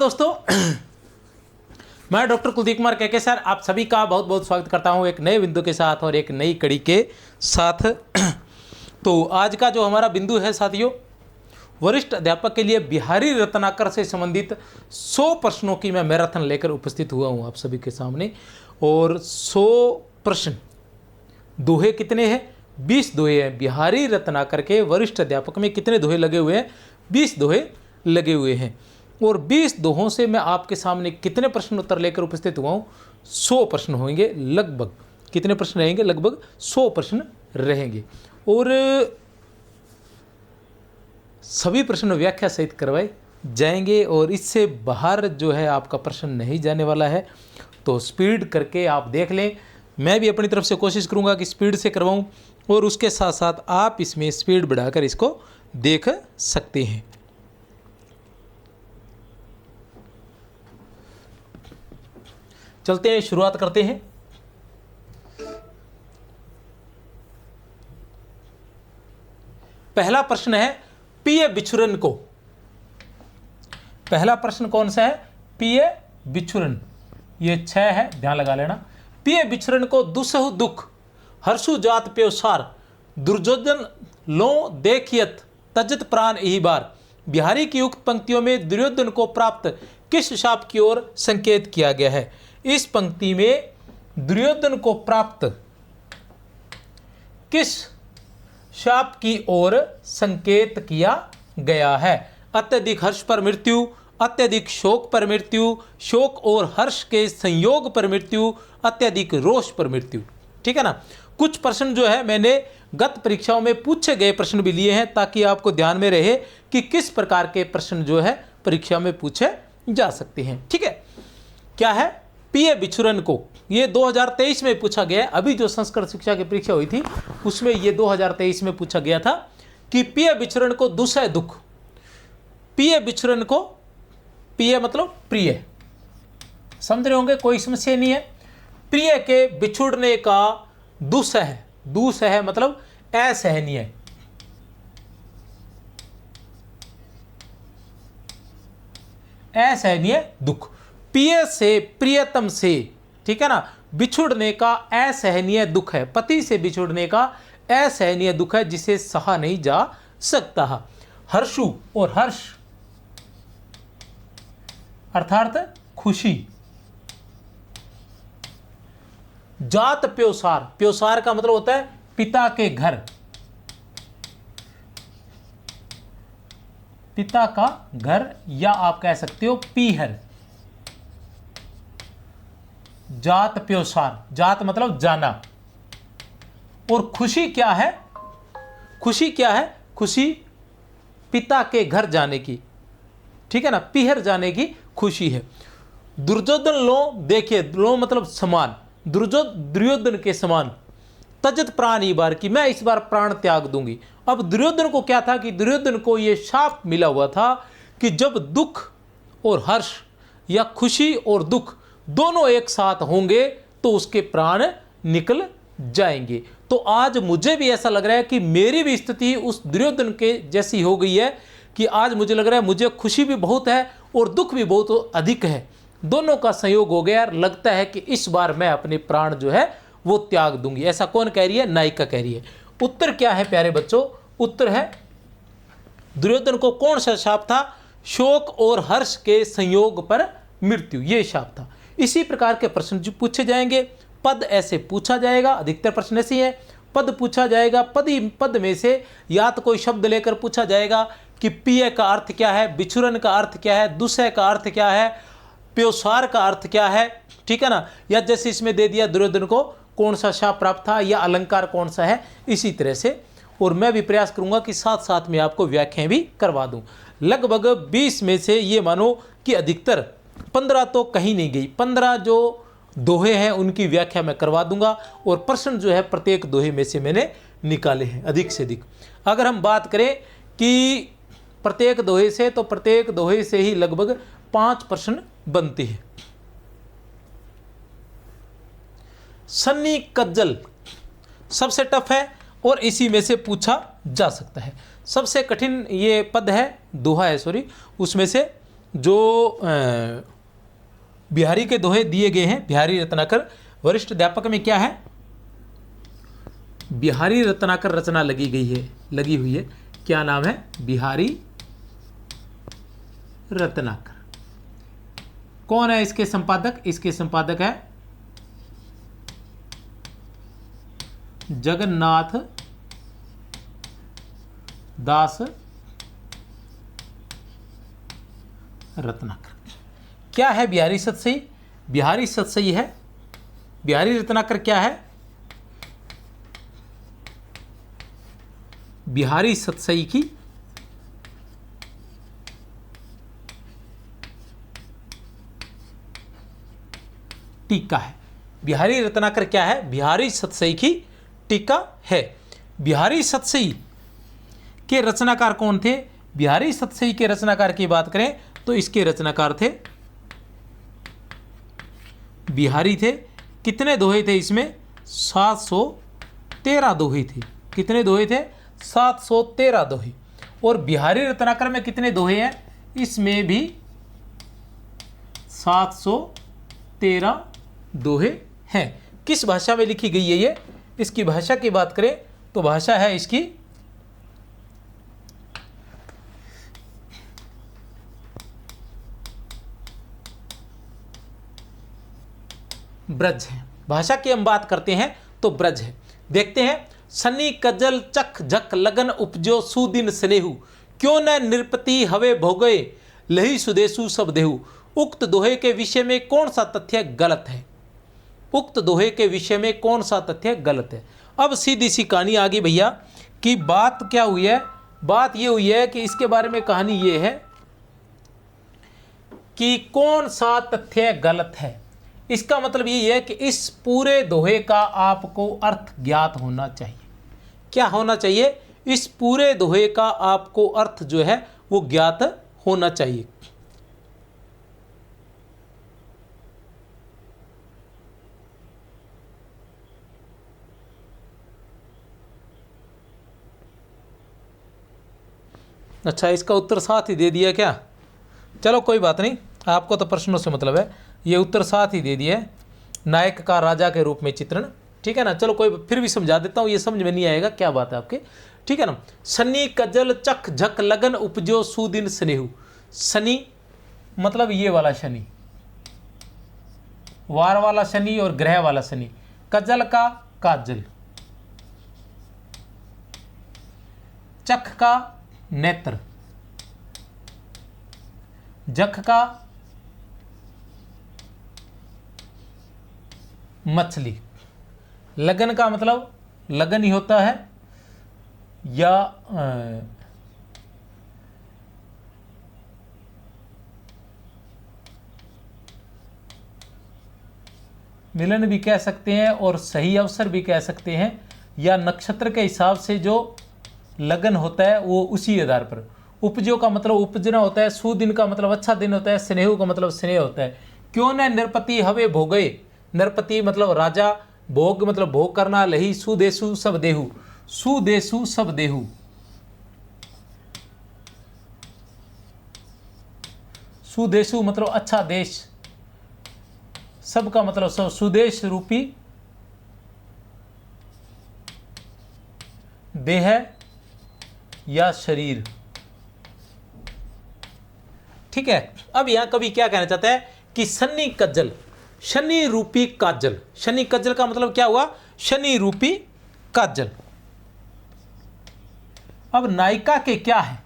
दोस्तों मैं doctor Kuldeep Kumar KK sir आप सभी का बहुत बहुत स्वागत करता हूं एक नए बिंदु के साथ और एक नई कड़ी के साथ। तो आज का जो हमारा बिंदु है साथियों, वरिष्ठ अध्यापक के लिए बिहारी रत्नाकर से संबंधित 100 प्रश्नों की मैं मैराथन लेकर उपस्थित हुआ हूं आप सभी के सामने। और 100 प्रश्न, दोहे कितने हैं? 20 दोहे हैं। बिहारी रत्नाकर के वरिष्ठ अध्यापक में कितने दोहे लगे हुए हैं? 20 दोहे लगे हुए हैं। और 20 दोहों से मैं आपके सामने कितने प्रश्न उत्तर लेकर उपस्थित हुआ हूँ? 100 प्रश्न होंगे लगभग। कितने प्रश्न रहेंगे? लगभग 100 प्रश्न रहेंगे। और सभी प्रश्न व्याख्या सहित करवाए जाएंगे और इससे बाहर जो है आपका प्रश्न नहीं जाने वाला है। तो स्पीड करके आप देख लें। मैं भी अपनी तरफ से कोशिश करूंगा कि स्पीड से करवाऊं और उसके साथ साथ आप इसमें स्पीड बढ़ाकर इसको देख सकते हैं। चलते हैं, शुरुआत करते हैं। पहला प्रश्न है पिए बिछुरन को। पहला प्रश्न कौन सा है? पिए बिछुरन। ये 6 है, ध्यान लगा लेना। पिए बिछुरन को दुसहु दुख हर्षु जात प्योसार दुर्योधन लो देखियत तजत प्राण यही बार। बिहारी की उक्त पंक्तियों में दुर्योधन को प्राप्त किस शाप की ओर संकेत किया गया है? इस पंक्ति में दुर्योधन को प्राप्त किस शाप की ओर संकेत किया गया है? अत्यधिक हर्ष पर मृत्यु, अत्यधिक शोक पर मृत्यु, शोक और हर्ष के संयोग पर मृत्यु, अत्यधिक रोष पर मृत्यु। ठीक है ना। कुछ प्रश्न जो है मैंने गत परीक्षाओं में पूछे गए प्रश्न भी लिए हैं ताकि आपको ध्यान में रहे कि किस प्रकार के प्रश्न जो है परीक्षा में पूछे जा सकते हैं। ठीक है। क्या है? पिए बिछुरन को। ये 2023 में पूछा गया है। अभी जो संस्कृत शिक्षा की परीक्षा हुई थी उसमें ये 2023 में पूछा गया था कि पिए बिछुरन को दुसह दुख। पिए बिछुरन को, पिए मतलब प्रिय, समझ रहे होंगे, कोई समस्या नहीं है। प्रिय के बिछुड़ने का दुसह, दुसह मतलब असहनीय, असहनीय दुख। प्रिय से, प्रियतम से, ठीक है ना, बिछुड़ने का असहनीय दुख है। पति से बिछुड़ने का असहनीय दुख है जिसे सहा नहीं जा सकता। हर्षु और हर्ष अर्थात खुशी। जात प्योसार, प्योसार का मतलब होता है पिता के घर, पिता का घर, या आप कह सकते हो पीहर। जात प्योसार, जात मतलब जाना। और खुशी क्या है? खुशी क्या है? खुशी पिता के घर जाने की, ठीक है ना, पीहर जाने की खुशी है। दुर्योधन लो देखिए, लो मतलब समान, दुर्योधन के समान तजत प्राण ई बार, की मैं इस बार प्राण त्याग दूंगी। अब दुर्योधन को क्या था कि दुर्योधन को यह शाप मिला हुआ था कि जब दुख और हर्ष या खुशी और दुख दोनों एक साथ होंगे तो उसके प्राण निकल जाएंगे। तो आज मुझे भी ऐसा लग रहा है कि मेरी भी स्थिति उस दुर्योधन के जैसी हो गई है कि आज मुझे लग रहा है मुझे खुशी भी बहुत है और दुख भी बहुत अधिक है। दोनों का संयोग हो गया। लगता है कि इस बार मैं अपने प्राण जो है वो त्याग दूंगी। ऐसा कौन कह रही है? नायिका कह रही है। उत्तर क्या है प्यारे बच्चों? उत्तर है दुर्योधन को कौन सा शाप था? शोक और हर्ष के संयोग पर मृत्यु, ये शाप था। इसी प्रकार के प्रश्न जो पूछे जाएंगे। पद ऐसे पूछा जाएगा, अधिकतर प्रश्न ऐसे है। पद पूछा जाएगा, पद में से या तो कोई शब्द लेकर पूछा जाएगा कि पिय का अर्थ क्या है, बिछुरन का अर्थ क्या है, दुसह का अर्थ क्या है, प्योसार का अर्थ क्या है, ठीक है ना। या जैसे इसमें दे दिया दुर्योधन को कौन सा शाप प्राप्त था या अलंकार कौन सा है, इसी तरह से। और मैं भी प्रयास करूंगा कि साथ साथ में आपको व्याख्याएं भी करवा दूं। लगभग 20 में से ये मानो कि अधिकतर 15 तो कहीं नहीं गई। 15 जो दोहे हैं उनकी व्याख्या मैं करवा दूंगा और प्रश्न जो है प्रत्येक दोहे में से मैंने निकाले हैं अधिक से अधिक। अगर हम बात करें कि प्रत्येक दोहे से, तो प्रत्येक दोहे से ही लगभग 5 प्रश्न बनते हैं। सन्नी कज्जल सबसे टफ है और इसी में से पूछा जा सकता है। सबसे कठिन ये पद है, दोहा है सॉरी, उसमें से जो बिहारी के दोहे दिए गए हैं, बिहारी रत्नाकर वरिष्ठ अध्यापक में क्या है, बिहारी रत्नाकर रचना लगी हुई है। क्या नाम है? बिहारी रत्नाकर। कौन है इसके संपादक? इसके संपादक है जगन्नाथ दास रत्नाकर। क्या है बिहारी सतसई? बिहारी सतसई है, बिहारी रत्नाकर क्या है? बिहारी सतसई की टीका है। बिहारी रत्नाकर क्या है? बिहारी सतसई की टीका है। बिहारी सतसई के रचनाकार कौन थे? बिहारी सतसई के रचनाकार की बात करें तो इसके रचनाकार थे बिहारी थे। कितने दोहे थे इसमें? 713 दोहे थे। कितने दोहे थे? 713 दोहे। और बिहारी रत्नाकर में कितने दोहे हैं? इसमें भी 713 दोहे हैं। किस भाषा में लिखी गई है ये? इसकी भाषा की बात करें तो भाषा है इसकी ब्रज है। भाषा की हम बात करते हैं तो ब्रज है। देखते हैं, सन्नी कजल चख झक लगन उपजो सुदिन स्नेहु, क्यों न निरपति हवे भोगे लही सुदेशु सब देहु। उक्त दोहे के विषय में कौन सा तथ्य गलत है? उक्त दोहे के विषय में कौन सा तथ्य गलत है? अब सीधी सी कहानी आ गई भैया कि बात क्या हुई है? बात ये हुई है कि इसके बारे में कहानी ये है कि कौन सा तथ्य गलत है। इसका मतलब ये है कि इस पूरे दोहे का आपको अर्थ ज्ञात होना चाहिए। क्या होना चाहिए? इस पूरे दोहे का आपको अर्थ जो है वो ज्ञात होना चाहिए। अच्छा, इसका उत्तर साथ ही दे दिया क्या? चलो कोई बात नहीं, आपको तो प्रश्नों से मतलब है। ये उत्तर साथ ही दे दिया है, नायक का राजा के रूप में चित्रण। ठीक है ना? चलो कोई फिर भी समझा देता हूँ, ये समझ में नहीं आएगा क्या बात है आपके। ठीक है ना? सनी कजल चख झक लगन उपजो सुदिन स्नेहु। शनि मतलब ये वाला शनि, वार वाला शनि और ग्रह वाला शनि। कजल का काजल, चख का नेत्र, जख का मछली, लगन का मतलब लगन ही होता है या मिलन भी कह सकते हैं और सही अवसर भी कह सकते हैं, या नक्षत्र के हिसाब से जो लगन होता है वो उसी आधार पर। उपजो का मतलब उपजना होता है, सुदिन का मतलब अच्छा दिन होता है, स्नेहु का मतलब स्नेह होता है। क्यों न नरपति हवे भोगे, नरपति मतलब राजा, भोग मतलब भोग करना, लही सुदेशु सब देहु, सुदेशु सब देहु। सुदेशु मतलब अच्छा देश, सब का मतलब सब, सुदेश रूपी देह या शरीर। ठीक है? अब यहां कवि क्या कहना चाहता है कि शनि कज्जल, शनि रूपी काजल। शनि कज्जल का मतलब क्या हुआ? शनि रूपी काजल। अब नायिका के क्या है?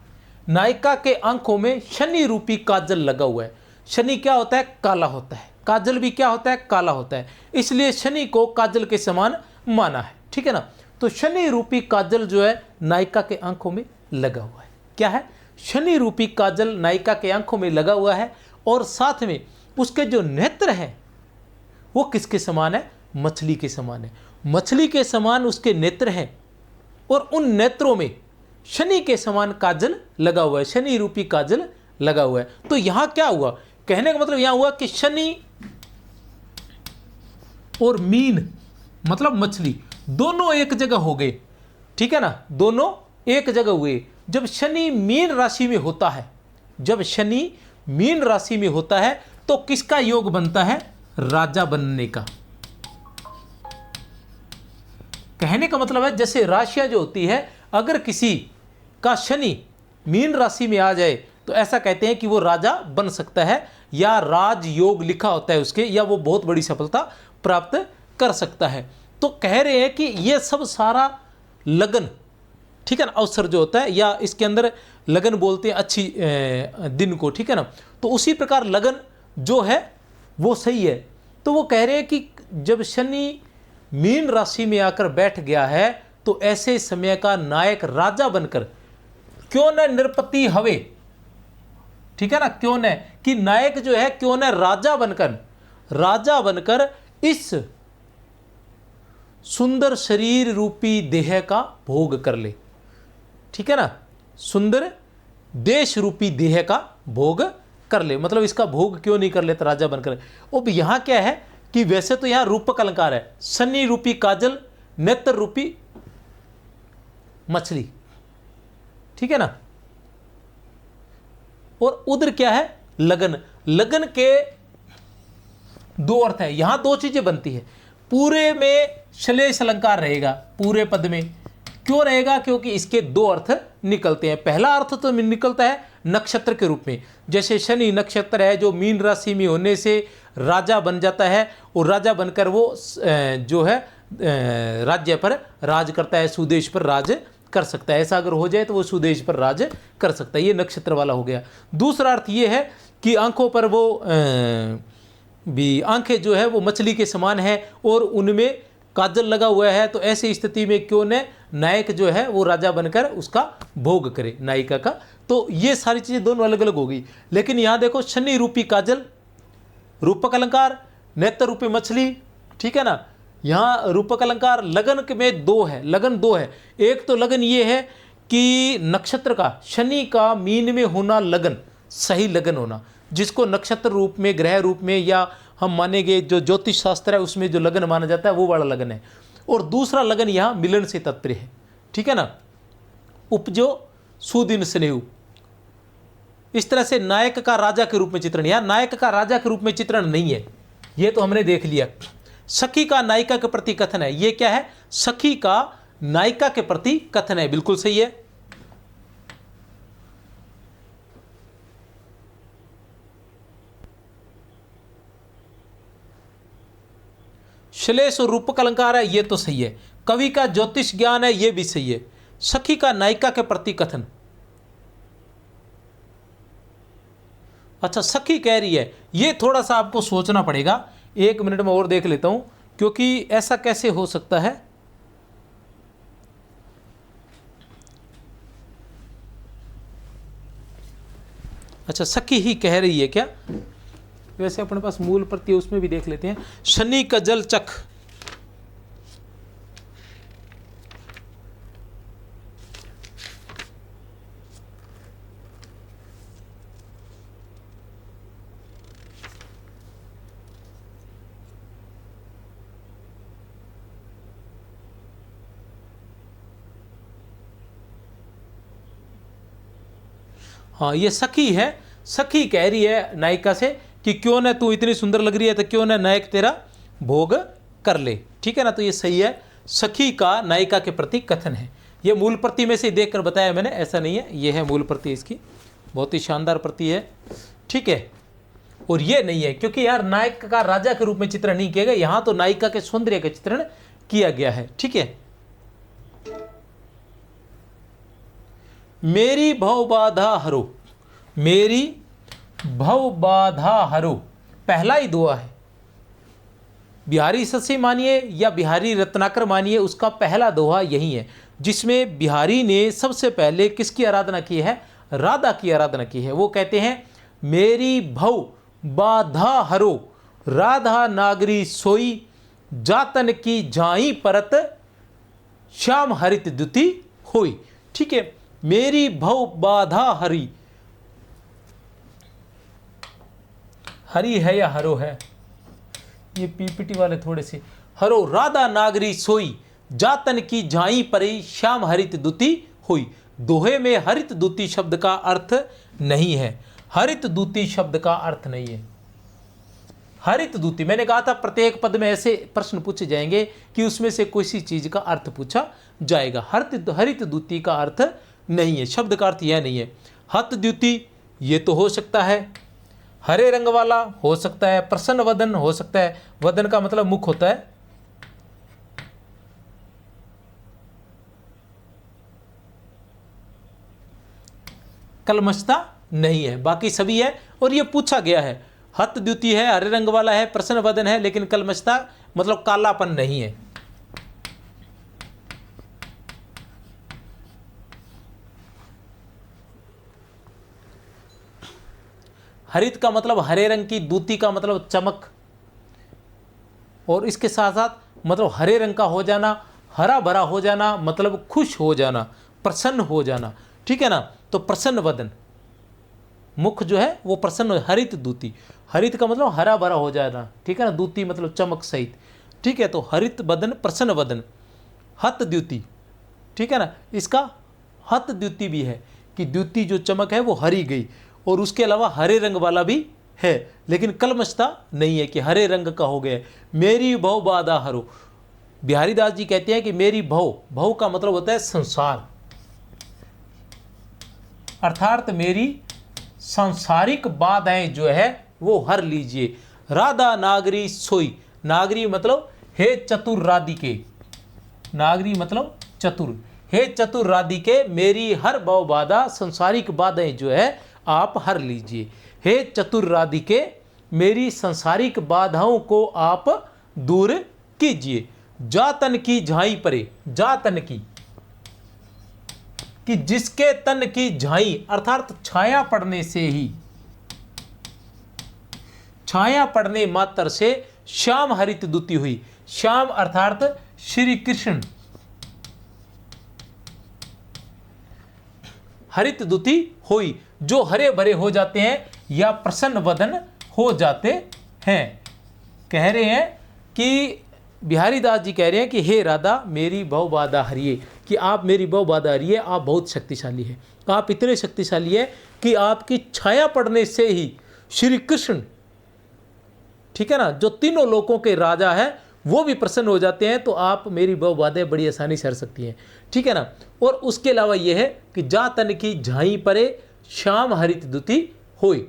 नायिका के आंखों में शनि रूपी काजल लगा हुआ है। शनि क्या होता है? काला होता है। काजल भी क्या होता है? काला होता है। इसलिए शनि को काजल के समान माना है। ठीक है ना? तो शनि रूपी काजल जो है नायिका के आंखों में लगा हुआ है। क्या है? शनि रूपी काजल नायिका के आंखों में लगा हुआ है, और साथ में उसके जो नेत्र हैं वो किसके समान है? मछली के समान है। मछली के समान उसके नेत्र हैं, और उन नेत्रों में शनि के समान काजल लगा हुआ है, शनि रूपी काजल लगा हुआ है। तो यहां क्या हुआ? कहने का मतलब यहां हुआ कि शनि और मीन मतलब मछली दोनों एक जगह हो गए। ठीक है ना? दोनों एक जगह हुए। जब शनि मीन राशि में होता है, जब शनि मीन राशि में होता है तो किसका योग बनता है? राजा बनने का। कहने का मतलब है जैसे राशियां जो होती है, अगर किसी का शनि मीन राशि में आ जाए तो ऐसा कहते हैं कि वो राजा बन सकता है, या राज योग लिखा होता है उसके, या वो बहुत बड़ी सफलता प्राप्त कर सकता है। तो कह रहे हैं कि ये सब सारा लगन, ठीक है ना, अवसर जो होता है, या इसके अंदर लगन बोलते हैं अच्छी दिन को, ठीक है ना, तो उसी प्रकार लगन जो है वो सही है। तो वो कह रहे हैं कि जब शनि मीन राशि में आकर बैठ गया है तो ऐसे समय का नायक राजा बनकर, क्यों न नृपति हवे, ठीक है ना, क्यों न, कि नायक जो है क्यों न राजा बनकर इस सुंदर शरीर रूपी देह का भोग कर ले, ठीक है ना, सुंदर देश रूपी देह का भोग कर ले। मतलब इसका भोग क्यों नहीं कर लेता राजा बनकर? अब यहां क्या है कि वैसे तो यहां रूपक अलंकार है, शनि रूपी काजल, नेत्र रूपी मछली, ठीक है ना, और उधर क्या है? लगन। लगन के दो अर्थ है, यहां दो चीजें बनती है। पूरे में श्लेष अलंकार रहेगा, पूरे पद में क्यों रहेगा? क्योंकि इसके दो अर्थ निकलते हैं। पहला अर्थ तो निकलता है नक्षत्र के रूप में, जैसे शनि नक्षत्र है जो मीन राशि में होने से राजा बन जाता है, और राजा बनकर वो जो है राज्य पर राज करता है, सुदेश पर राज कर सकता है। ऐसा अगर हो जाए तो वो सुदेश पर राज कर सकता है, ये नक्षत्र वाला हो गया। दूसरा अर्थ ये है कि आंखों पर वो भी, आंखें जो है वो मछली के समान है और उनमें काजल लगा हुआ है, तो ऐसी स्थिति में क्यों न नायक जो है वो राजा बनकर उसका भोग करे, नायिका का। तो ये सारी चीज़ें दोनों अलग अलग हो गई। लेकिन यहाँ देखो, शनि रूपी काजल, रूपक अलंकार, नेत्र रूपी मछली, ठीक है ना, यहाँ रूपक अलंकार। लगन में दो है, लगन दो है। एक तो लगन ये है कि नक्षत्र का, शनि का मीन में होना लगन, सही लगन होना, जिसको नक्षत्र रूप में, ग्रह रूप में, या हम मानेंगे जो ज्योतिष शास्त्र है उसमें जो लगन माना जाता है वो वाला लगन है। और दूसरा लगन यहाँ मिलन से तात्पर्य है, ठीक है ना, उपजो सुदिन स्नेहु। इस तरह से नायक का राजा के रूप में चित्रण, यहाँ नायक का राजा के रूप में चित्रण नहीं है, ये तो हमने देख लिया। सखी का नायिका के प्रति कथन है, ये क्या है? सखी का नायिका के प्रति कथन है, बिल्कुल सही है। श्लेष और रूपक अलंकार है, ये तो सही है। कवि का ज्योतिष ज्ञान है, ये भी सही है। सखी का नायिका के प्रति कथन, अच्छा सखी कह रही है, ये थोड़ा सा आपको सोचना पड़ेगा। एक मिनट में और देख लेता हूं, क्योंकि ऐसा कैसे हो सकता है। अच्छा, सखी ही कह रही है क्या? वैसे अपने पास मूल प्रत्यय उसमें भी देख लेते हैं। शनि का जल चख, हाँ ये सखी है। सखी कह रही है नायिका से कि क्यों ना तू इतनी सुंदर लग रही है, तो क्यों ना नायक तेरा भोग कर ले, ठीक है ना। तो ये सही है, सखी का नायिका के प्रति कथन है। ये मूल प्रति में से देखकर बताया मैंने, ऐसा नहीं है, ये है मूल प्रति इसकी, बहुत ही शानदार प्रति है, ठीक है। और ये नहीं है क्योंकि यार नायक का राजा के रूप में चित्रण नहीं किया गया, यहाँ तो नायिका के सौंदर्य का चित्रण किया गया है, ठीक है। मेरी भव बाधा हरो, मेरी भव बाधा हरो, पहला ही दुआ है। बिहारी ससी मानिए या बिहारी रत्नाकर मानिए, उसका पहला दोहा यही है, जिसमें बिहारी ने सबसे पहले किसकी आराधना की है? राधा की आराधना की है। वो कहते हैं मेरी भव बाधा हरो, राधा नागरी सोई, जातन की जाई परत, श्याम हरित द्युति होई, ठीक है। मेरी भव बाधा हरी, हरी है या हरो है, ये पीपीटी वाले थोड़े से, हरो राधा नागरी सोई, जातन की झाई परी, श्याम हरित दुति हुई। दोहे में हरित दुति शब्द का अर्थ नहीं है। हरित दूती शब्द का अर्थ नहीं है। हरित दूती, मैंने कहा था प्रत्येक पद में ऐसे प्रश्न पूछे जाएंगे कि उसमें से किसी चीज का अर्थ पूछा जाएगा। हरित दूती का अर्थ नहीं है, शब्द का अर्थ यह नहीं है। हत द्युति ये तो हो सकता है, हरे रंग वाला हो सकता है, प्रसन्न वदन हो सकता है। वदन का मतलब मुख होता है। कलमशता नहीं है, बाकी सभी है। और ये पूछा गया है, हत द्युति है, हरे रंग वाला है, प्रसन्न वदन है, लेकिन कलमशता मतलब कालापन नहीं है। हरित का मतलब हरे रंग की, दूती का मतलब चमक, और इसके साथ साथ मतलब हरे रंग का हो जाना, हरा भरा हो जाना, मतलब खुश हो जाना, प्रसन्न हो जाना, ठीक है ना। तो प्रसन्न वदन, मुख जो है वो प्रसन्न। हरित दूती, हरित का मतलब हरा भरा हो जाना, ठीक है ना। दूती मतलब चमक सहित, ठीक है। तो हरित वदन, प्रसन्न वदन। हत द्युति, ठीक है ना। इसका हत द्युति भी है कि द्युति जो चमक है वो हरी गई, और उसके अलावा हरे रंग वाला भी है, लेकिन कलमशता नहीं है कि हरे रंग का हो गया। मेरी भव बाधा हरो, बिहारी दास जी कहते हैं कि मेरी भव, भव का मतलब होता है संसार, अर्थात मेरी सांसारिक बाधाएं जो है वो हर लीजिए। राधा नागरी सोई, नागरी मतलब हे चतुर राधिके, नागरी मतलब चतुर, हे चतुर राधिके मेरी हर भव बाधा, संसारिक बाधाएं जो है आप हर लीजिए। हे चतुर राधिके मेरी संसारिक बाधाओं को आप दूर कीजिए। जा तन की झाई परे, जा तन की, कि जिसके तन की झाई अर्थात छाया पड़ने से ही, छाया पड़ने मात्र से श्याम हरित दूती हुई। श्याम अर्थात श्री कृष्ण हरित दूती हुई, जो हरे भरे हो जाते हैं या प्रसन्न वदन हो जाते हैं। कह रहे हैं कि बिहारी दास जी कह रहे हैं कि हे राधा मेरी भव बाधा हरिए, कि आप मेरी भव बाधा हरिए, आप बहुत शक्तिशाली है, आप इतने शक्तिशाली है कि आपकी छाया पड़ने से ही श्री कृष्ण, ठीक है ना, जो तीनों लोकों के राजा है वो भी प्रसन्न हो जाते हैं। तो आप मेरी भव बाधाएं बड़ी आसानी से हर सकती हैं, ठीक है ना। और उसके अलावा यह है कि जा तन की झाई परे श्याम हरित दूती होई।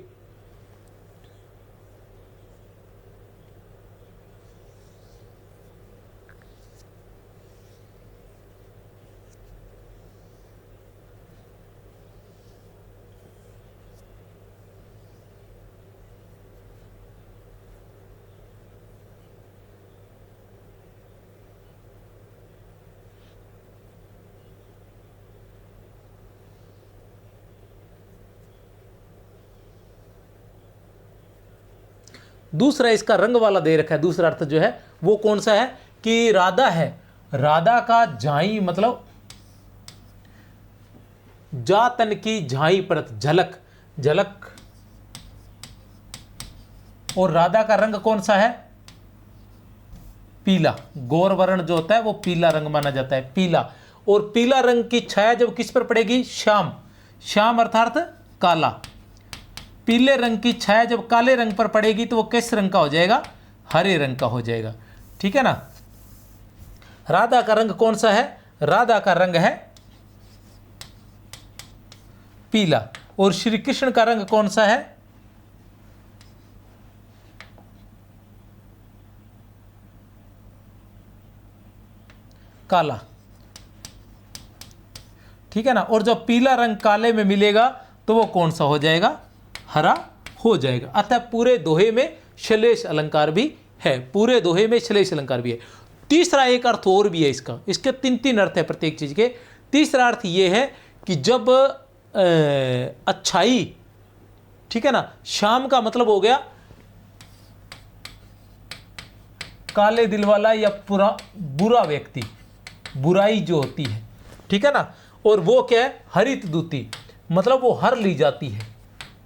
दूसरा इसका रंग वाला दे रखा है, दूसरा अर्थ जो है वो कौन सा है कि राधा है, राधा का झाई मतलब जा तन की झाई परत, झलक, झलक। और राधा का रंग कौन सा है, पीला, गौर वर्ण जो होता है वो पीला रंग माना जाता है, पीला। और पीला रंग की छाया जब किस पर पड़ेगी, श्याम, श्याम अर्थात काला। पीले रंग की छाया जब काले रंग पर पड़ेगी तो वो किस रंग का हो जाएगा, हरे रंग का हो जाएगा, ठीक है ना। राधा का रंग कौन सा है, राधा का रंग है पीला। और श्री कृष्ण का रंग कौन सा है, काला, ठीक है ना। और जब पीला रंग काले में मिलेगा तो वो कौन सा हो जाएगा, हरा हो जाएगा। अतः पूरे दोहे में श्लेष अलंकार भी है, पूरे दोहे में श्लेष अलंकार भी है। तीसरा एक अर्थ और भी है इसका, इसके तीन तीन अर्थ है प्रत्येक चीज के। तीसरा अर्थ ये है कि जब अच्छाई, ठीक है ना, श्याम का मतलब हो गया काले दिल वाला या पूरा बुरा व्यक्ति, बुराई जो होती है, ठीक है ना। और वो क्या है, हरित दूती मतलब वो हर ली जाती है,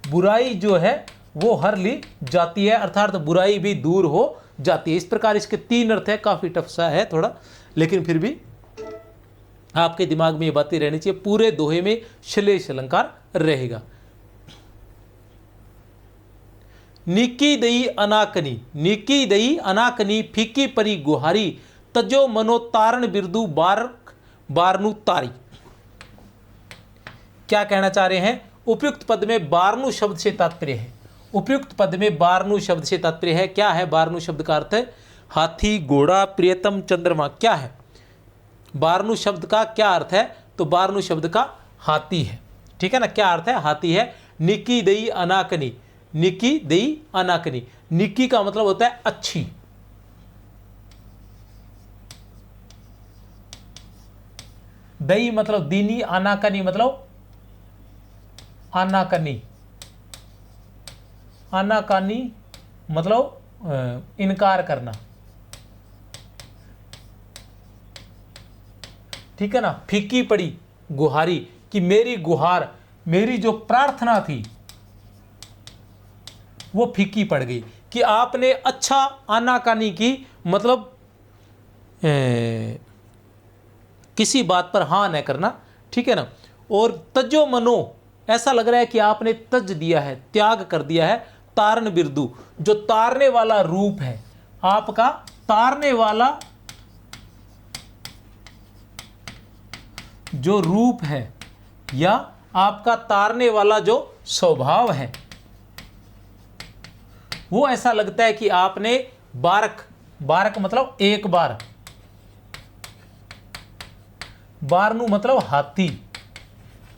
बुराई जो है वो हर ली जाती है, अर्थात बुराई भी दूर हो जाती है। इस प्रकार इसके तीन अर्थ है, काफी टफ सा है थोड़ा, लेकिन फिर भी आपके दिमाग में ये बातें रहनी चाहिए। पूरे दोहे में श्लेष अलंकार रहेगा। नीकी दई अनाकनी, नीकी दई अनाकनी फीकी परी गुहारी, तजो मनो तारण बिरदू बारक बारनू तारी। क्या कहना चाह रहे हैं? उपयुक्त पद में बारनू शब्द से तात्पर्य है, उपयुक्त पद में बारनू शब्द से तात्पर्य है। क्या है बारनू शब्द का अर्थ? हाथी, घोड़ा, प्रियतम, चंद्रमा। क्या है बारनू शब्द का क्या अर्थ है? तो बारनू शब्द का हाथी है, ठीक है ना। क्या अर्थ है? हाथी है। निकी दई अनाकनी, निकी दई अनाकनी, निकी का मतलब होता है अच्छी, दई मतलब दीनी, अनाकनी मतलब अनाकनी, अनाकानी मतलब इनकार करना, ठीक है ना। फीकी पड़ी गुहारी, कि मेरी गुहार, मेरी जो प्रार्थना थी वो फीकी पड़ गई, कि आपने अच्छा आनाकानी की, मतलब किसी बात पर हाँ न करना, ठीक है ना। और तजो मनो, ऐसा लग रहा है कि आपने तज दिया है, त्याग कर दिया है। तारण बिरदू, जो तारने वाला रूप है आपका, तारने वाला जो रूप है या आपका तारने वाला जो स्वभाव है, वो ऐसा लगता है कि आपने बारक, बारक मतलब एक बार, बारनू मतलब हाथी,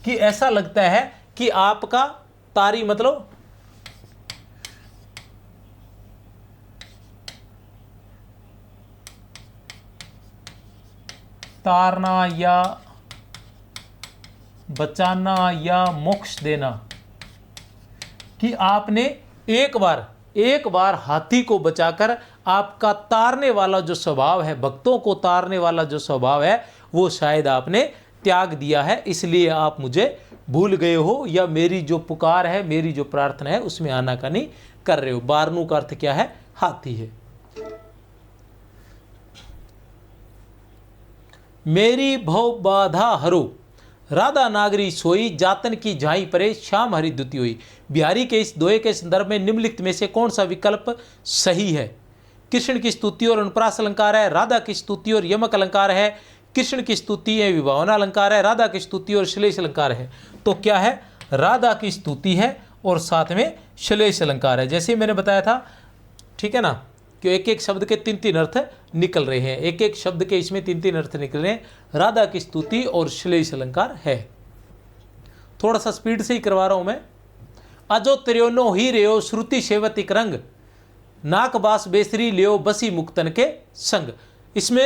कि ऐसा लगता है कि आपका तारी मतलब तारना या बचाना या मोक्ष देना, कि आपने एक बार हाथी को बचाकर आपका तारने वाला जो स्वभाव है, भक्तों को तारने वाला जो स्वभाव है, वो शायद आपने त्याग दिया है, इसलिए आप मुझे भूल गए हो, या मेरी जो पुकार है, मेरी जो प्रार्थना है उसमें आनाकानी कर रहे हो। बारनू का अर्थ क्या है? हाथी है। मेरी भव बाधा हरो, राधा नागरी सोई, जातन की झाई परे, श्याम हरि द्युति हुई। बिहारी के इस दोहे के संदर्भ में निम्नलिखित में से कौन सा विकल्प सही है? कृष्ण की स्तुति और अनुप्रास अलंकार है, राधा की स्तुति और यमक अलंकार है, कृष्ण की स्तुति है विभावना अलंकार है, राधा की स्तुति और श्लेष अलंकार है। तो क्या है? राधा की स्तुति है और साथ में श्लेष अलंकार है। जैसे मैंने बताया था, ठीक है ना, कि एक एक शब्द के तीन तीन अर्थ निकल रहे हैं, एक एक शब्द के इसमें तीन तीन अर्थ निकल रहे हैं। राधा की स्तुति और श्लेष अलंकार है। थोड़ा सा स्पीड से ही करवा रहा हूं मैं। अजो त्रियोनो ही रेयो, श्रुति सेवतिक रंग, नाक बास बेसरी लियो, बसी मुक्तन के संग। इसमें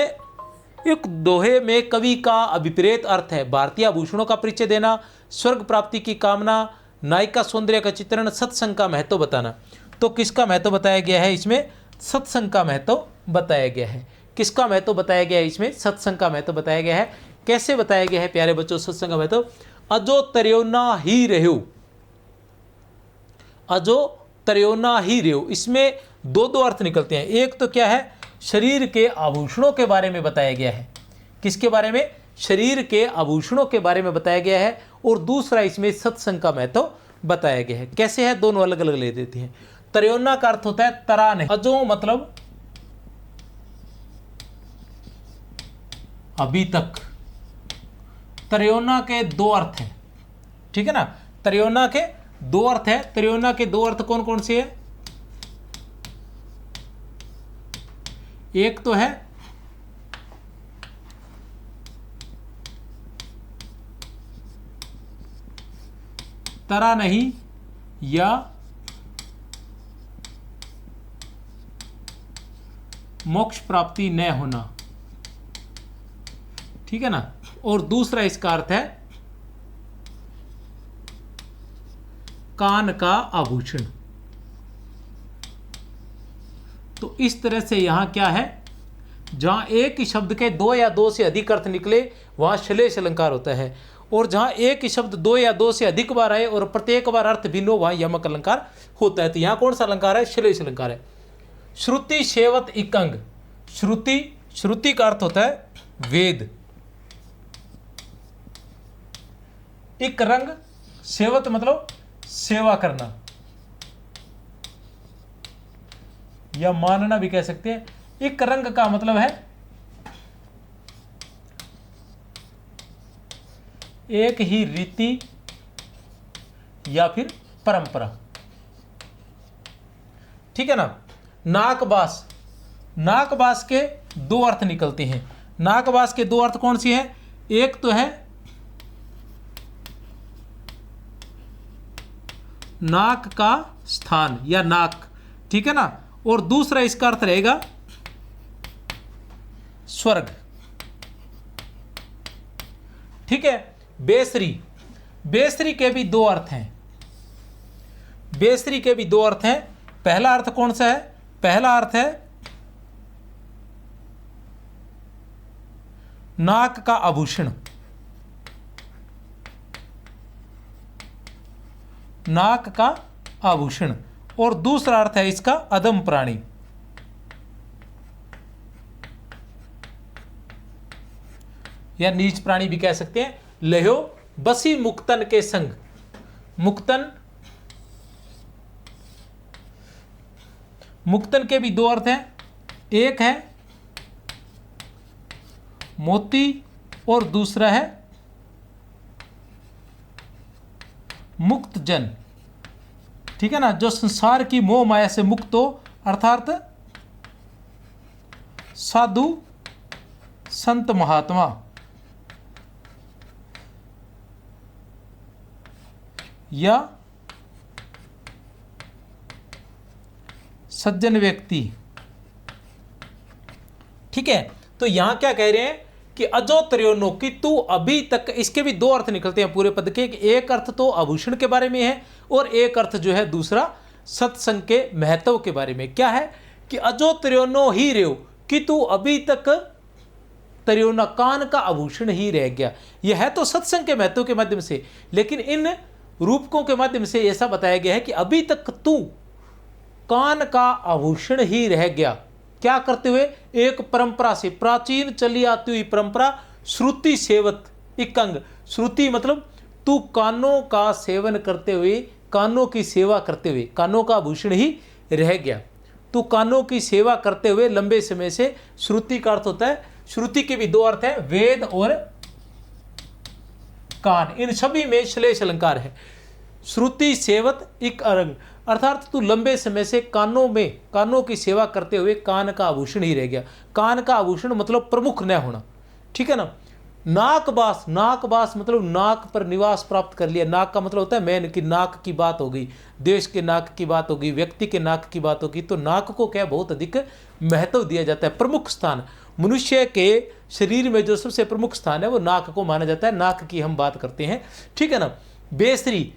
एक दोहे में कवि का अभिप्रेत अर्थ है। भारतीय आभूषणों का परिचय देना, स्वर्ग प्राप्ति की कामना, नायिका सौंदर्य का चित्रण, सत्संग का महत्व बताना। तो किसका महत्व बताया गया है इसमें? सत्संग का महत्व बताया गया है। किसका महत्व बताया गया है इसमें? सत्संग का महत्व बताया गया है। कैसे बताया गया है प्यारे बच्चों सत्संग का महत्व? अजो त्रियोना ही रहो, अजो त्रियोना ही रहो, इसमें दो दो अर्थ निकलते हैं। एक तो क्या है? शरीर के आभूषणों के बारे में बताया गया है। किसके बारे में? शरीर के आभूषणों के बारे में बताया गया है। और दूसरा इसमें सत्संग का महत्व बताया गया है। कैसे है? दोनों अलग अलग ले देते हैं। त्रियोना का अर्थ होता है तराने, अजो मतलब अभी तक। त्रियोना के दो अर्थ हैं, ठीक है ना। त्रियोना के दो अर्थ है। त्रियोना के दो अर्थ कौन कौन से हैं? एक तो है तरा नहीं या मोक्ष प्राप्ति न होना, ठीक है ना। और दूसरा इसका अर्थ है कान का आभूषण। तो इस तरह से यहां क्या है? जहां एक ही शब्द के दो या दो से अधिक अर्थ निकले वहां श्लेष अलंकार होता है, और जहां एक ही शब्द दो या दो से अधिक बार आए और प्रत्येक बार अर्थ भिन्न हो वहां यमक अलंकार होता है। तो यहां कौन सा अलंकार है? श्लेष अलंकार है। श्रुति सेवत इकंग, श्रुति, श्रुति का अर्थ होता है वेद। इक रंग, सेवत मतलब सेवा करना, या मानना भी कह सकते हैं। एक रंग का मतलब है एक ही रीति या फिर परंपरा, ठीक है ना। नाकबास, नाकबास के दो अर्थ निकलते हैं। नाकबास के दो अर्थ कौन सी हैं? एक तो है नाक का स्थान या नाक, ठीक है ना, और दूसरा इसका अर्थ रहेगा स्वर्ग, ठीक है। बेसरी, बेसरी के भी दो अर्थ हैं, बेसरी के भी दो अर्थ हैं। पहला अर्थ कौन सा है? पहला अर्थ है नाक का आभूषण, नाक का आभूषण, और दूसरा अर्थ है इसका अदम प्राणी, या नीच प्राणी भी कह सकते हैं। लहो बसी मुक्तन के संग, मुक्तन, मुक्तन के भी दो अर्थ हैं। एक है मोती और दूसरा है मुक्त जन, ठीक है ना, जो संसार की मोह माया से मुक्त हो, अर्थात साधु संत महात्मा या सज्जन व्यक्ति, ठीक है। तो यहां क्या कह रहे हैं कि अजो त्रियोनो, कि तू अभी तक, इसके भी दो अर्थ निकलते हैं पूरे पद के, कि एक अर्थ तो आभूषण के बारे में है और एक अर्थ जो है दूसरा सत्संग के महत्व के बारे में। क्या है कि अजो त्रियोनो ही रहो, कि तू अभी तक त्रियोना कान का आभूषण ही रह गया। यह है तो सत्संग के महत्व के माध्यम से, लेकिन इन रूपकों के माध्यम से ऐसा बताया गया है कि अभी तक तू कान का आभूषण ही रह गया। क्या करते हुए? एक परंपरा से, प्राचीन चली आती हुई परंपरा, श्रुति सेवत एक अंग। श्रुति मतलब तू कानों का सेवन करते हुए, कानों की सेवा करते हुए, कानों का आभूषण ही रह गया। तू कानों की सेवा करते हुए लंबे समय से, श्रुति का अर्थ होता है, श्रुति के भी दो अर्थ है, वेद और कान, इन सभी में श्लेष अलंकार है। श्रुति सेवत इक अरंग, अर्थात तू लंबे समय से कानों में, कानों की सेवा करते हुए कान का आभूषण ही रह गया। कान का आभूषण मतलब प्रमुख न होना, ठीक है ना। नाकबास, नाकबास मतलब नाक पर निवास प्राप्त कर लिया। नाक का मतलब होता है मैन, की नाक की बात हो गई, देश के नाक की बात हो गई, व्यक्ति के नाक की बात होगी, तो नाक को क्या बहुत अधिक महत्व दिया जाता है। प्रमुख स्थान, मनुष्य के शरीर में जो सबसे प्रमुख स्थान है वो नाक को माना जाता है। नाक की हम बात करते हैं, ठीक है ना। बेसरी,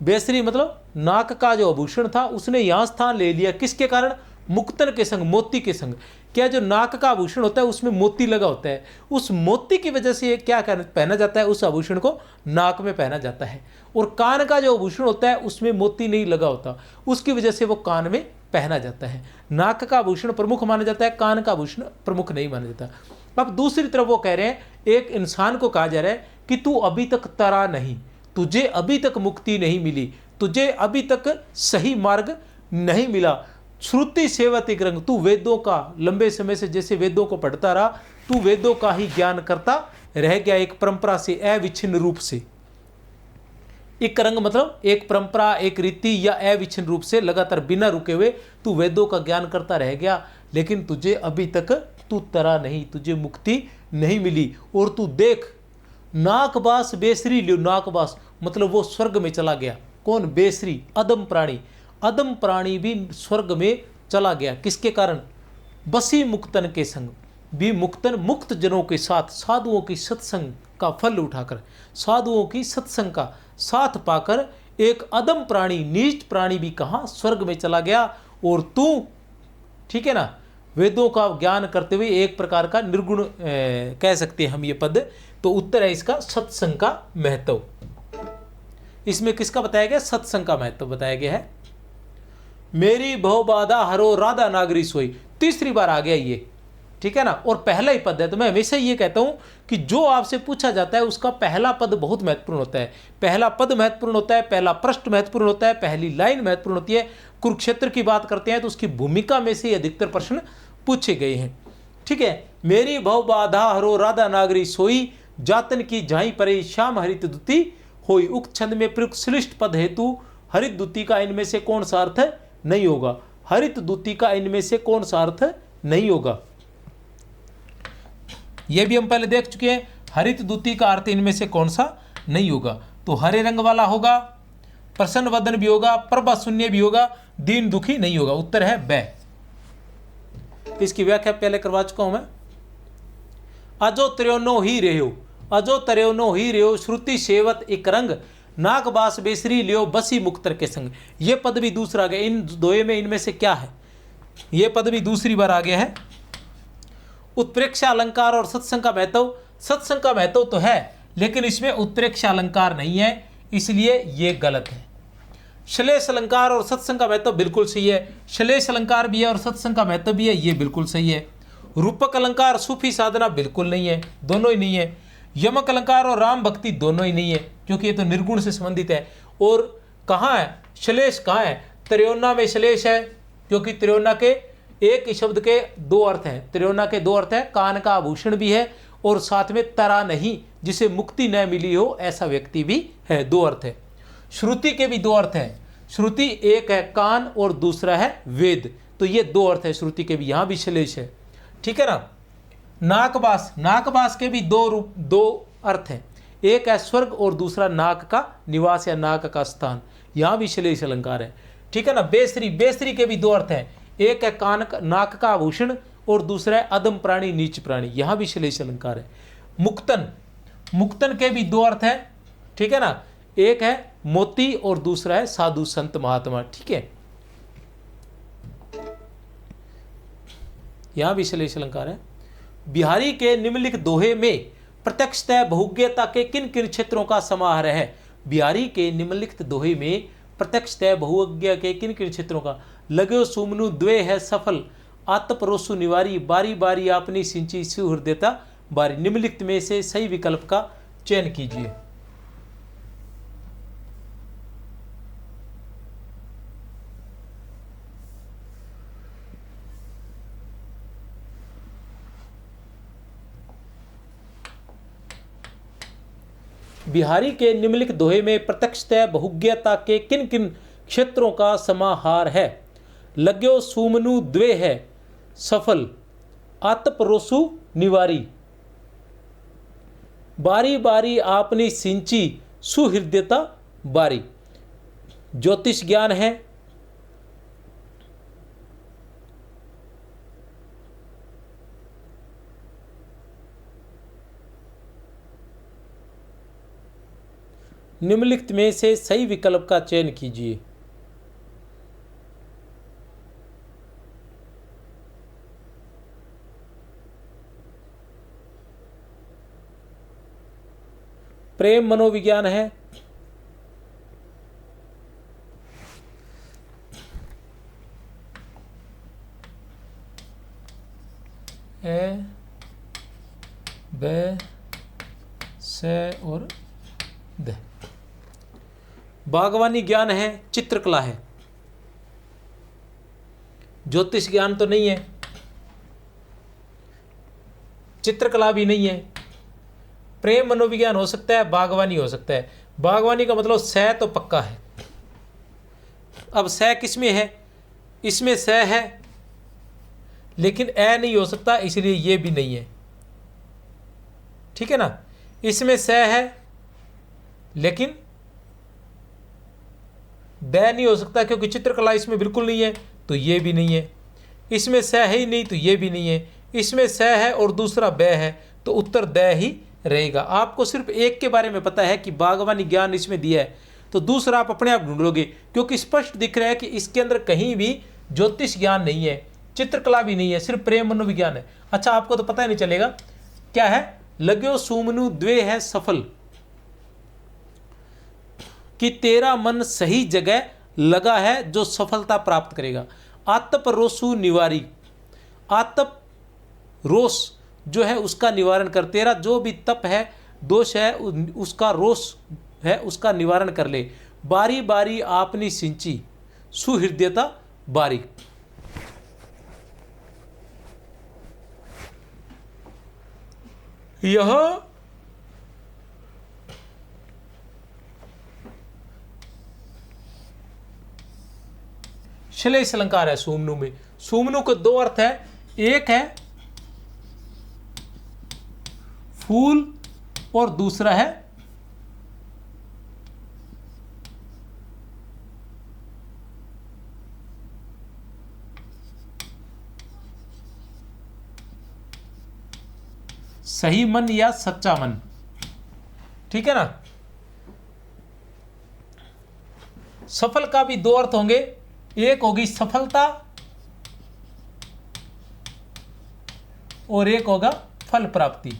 बेसरी मतलब नाक का जो आभूषण था उसने यहाँ स्थान ले लिया, किसके कारण? मुक्तन के संग, मोती के संग। क्या जो नाक का आभूषण होता है उसमें मोती लगा होता है, उस मोती की वजह से क्या पहना जाता है? उस आभूषण को नाक में पहना जाता है। और कान का जो आभूषण होता है उसमें मोती नहीं लगा होता, उसकी वजह से वो कान में पहना जाता है। नाक का आभूषण प्रमुख माना जाता है, कान का आभूषण प्रमुख नहीं माना जाता। अब दूसरी तरफ वो कह रहे हैं, एक इंसान को कहा जा रहा है कि तू अभी तक तरा नहीं, तुझे अभी तक मुक्ति नहीं मिली, तुझे अभी तक सही मार्ग नहीं मिला। श्रुति सेवत एक रंग, तू वेदों का लंबे समय से जैसे वेदों को पढ़ता रहा, तू वेदों का ही ज्ञान करता रह गया, एक परंपरा से, अविच्छिन्न रूप से। एक रंग मतलब एक परंपरा, एक रीति या अविच्छिन्न रूप से लगातार बिना रुके हुए तू वेदों का ज्ञान करता रह गया, लेकिन तुझे अभी तक तू तरा नहीं, तुझे मुक्ति नहीं मिली। और तू देख, नाकबास बेसरी लियो, नाकबास मतलब वो स्वर्ग में चला गया। कौन? बेसरी, अदम प्राणी। अदम प्राणी भी स्वर्ग में चला गया, किसके कारण? बसी मुक्तन के संग, भी मुक्तन मुक्त जनों के साथ, साधुओं की सत्संग का फल उठाकर, साधुओं की सत्संग का साथ पाकर एक अदम प्राणी, नीच प्राणी भी कहाँ? स्वर्ग में चला गया। और तू, ठीक है ना, वेदों का ज्ञान करते हुए एक प्रकार का निर्गुण कह सकते हैं हम ये पद। तो उत्तर है इसका सत्संग का महत्व। इसमें किसका बताया गया? सत्संग का महत्व बताया गया है। मेरी बहु बाधा हरो राधा नागरी सोई, तीसरी बार आ गया ये, ठीक है ना, और पहला ही पद है। तो मैं हमेशा ये कहता हूं कि जो आपसे पूछा जाता है उसका पहला पद बहुत महत्वपूर्ण होता है। पहला पद महत्वपूर्ण होता है, पहला पृष्ठ महत्वपूर्ण होता है, पहली लाइन महत्वपूर्ण होती है। कुरुक्षेत्र की बात करते हैं तो उसकी भूमिका में से अधिकतर प्रश्न पूछे गए हैं। ठीक है, मेरी भव बाधा हरो राधा नागरी सोई, जातन की झाई परे श्याम हरित दुती होई। उक्त छंद में प्रयुक्त श्लिष्ट पद हेतु हरित दूती का इनमें से कौन सा अर्थ नहीं होगा? हरित दूती का इनमें से कौन सा अर्थ नहीं होगा? यह भी हम पहले देख चुके हैं। हरित दूती का अर्थ इनमें से कौन सा नहीं होगा? तो हरे रंग वाला होगा, प्रसन्न वदन भी होगा, प्रभा शून्य भी होगा, दीन दुखी नहीं होगा। उत्तर है बै। इसकी व्याख्या पहले करवा चुका हूं मैं। अजो त्र्योनो ही रहो, अजो त्र्योनो ही रहो, श्रुति सेवत एक रंग, नाग बास बेसरी लियो बसी मुक्तर के संग। ये पद भी दूसरा आ गया। इन दोए में इनमें से क्या है? ये पद भी दूसरी बार आ गया है। उत्प्रेक्षा अलंकार और सत्संग का महत्व, सत्संग का महत्व तो है लेकिन इसमें उत्प्रेक्षा अलंकार नहीं है, इसलिए ये गलत है। श्लेष अलंकार और सत्संग का महत्व बिल्कुल सही है। श्लेष अलंकार भी है और सत्संग का महत्व भी है, ये बिल्कुल सही है। रूपक अलंकार सूफी साधना बिल्कुल नहीं है, दोनों ही नहीं है। यमक अलंकार और राम भक्ति दोनों ही नहीं है, क्योंकि ये तो निर्गुण से संबंधित है। और कहाँ है श्लेष? कहाँ है? त्रियोना में श्लेष है, क्योंकि त्रियोना के एक ही शब्द के दो अर्थ हैं। त्रियोना के दो अर्थ हैं, कान का आभूषण भी है और साथ में तरा नहीं, जिसे मुक्ति न मिली हो ऐसा व्यक्ति भी है, दो अर्थ है। श्रुति के भी दो अर्थ हैं। श्रुति एक है कान और दूसरा है वेद, तो ये दो अर्थ है श्रुति के भी, यहाँ भी श्लेष है। ठीक है ना। नाकबास, नाकबास के भी दो अर्थ हैं, एक है स्वर्ग और दूसरा नाक का निवास या नाक का स्थान, यहाँ भी श्लेष अलंकार है। ठीक है ना। बेसरी, बेसरी के भी दो अर्थ हैं, एक है कान का नाक का आभूषण और दूसरा है अदम प्राणी नीच प्राणी, यहाँ भी श्लेष अलंकार है। मुक्तन, मुक्तन के भी दो अर्थ हैं। ठीक है ना, एक है मोती और दूसरा है साधु संत महात्मा। ठीक है, यहां भी श्लेष अलंकार है। बिहारी के निम्नलिखित दोहे में प्रत्यक्षतः बहुज्ञता के किन किन क्षेत्रों का समाहार है? बिहारी के निम्नलिखित दोहे में प्रत्यक्षतः बहुज्ञ के किन किन क्षेत्रों का? लग्यो सुमनु द्वे है सफल, आत्परोसु निवारी, बारी बारी आपनी सिंची सुहृदयता बारी। निम्नलिखित में से सही विकल्प का चयन कीजिए। बिहारी के निम्नलिखित दोहे में प्रत्यक्षतः बहुज्ञता के किन किन क्षेत्रों का समाहार है? लग्यो सुमनु द्वे है सफल, आत्परोसु निवारी, बारी बारी आपनी सिंची सुहृदयता बारी। ज्योतिष ज्ञान है, निम्नलिखित में से सही विकल्प का चयन कीजिए। प्रेम मनोविज्ञान है, ए बे से और द। बागवानी ज्ञान है, चित्रकला है। ज्योतिष ज्ञान तो नहीं है, चित्रकला भी नहीं है। प्रेम मनोविज्ञान हो सकता है, बागवानी हो सकता है। बागवानी का मतलब स तो पक्का है। अब स किसमें है? इसमें स है लेकिन ए नहीं हो सकता, इसलिए ये भी नहीं है। ठीक है ना। इसमें स है लेकिन द नहीं हो सकता, क्योंकि चित्रकला इसमें बिल्कुल नहीं है, तो ये भी नहीं है। इसमें स है ही नहीं, तो ये भी नहीं है। इसमें स है और दूसरा ब है, तो उत्तर द ही रहेगा। आपको सिर्फ एक के बारे में पता है कि बागवानी ज्ञान इसमें दिया है, तो दूसरा आप अपने आप ढूंढ लोगे, क्योंकि स्पष्ट दिख रहा है कि इसके अंदर कहीं भी ज्योतिष ज्ञान नहीं है, चित्रकला भी नहीं है, सिर्फ प्रेम मनोविज्ञान है। अच्छा, आपको तो पता ही नहीं चलेगा क्या है? लग्यो सुमनु द्वे है सफल, कि तेरा मन सही जगह लगा है जो सफलता प्राप्त करेगा। आतप रोसु निवारी, आतप रोष जो है उसका निवारण कर, तेरा जो भी तप है, दोष है, उसका रोष है उसका निवारण कर ले। बारी बारी आपनी सिंची सुहृदयता बारी। यह श्लेष अलंकार है सुमनु में। सुमनु के दो अर्थ है, एक है फूल और दूसरा है सही मन या सच्चा मन। ठीक है ना। सफल का भी दो अर्थ होंगे, एक होगी सफलता और एक होगा फल प्राप्ति।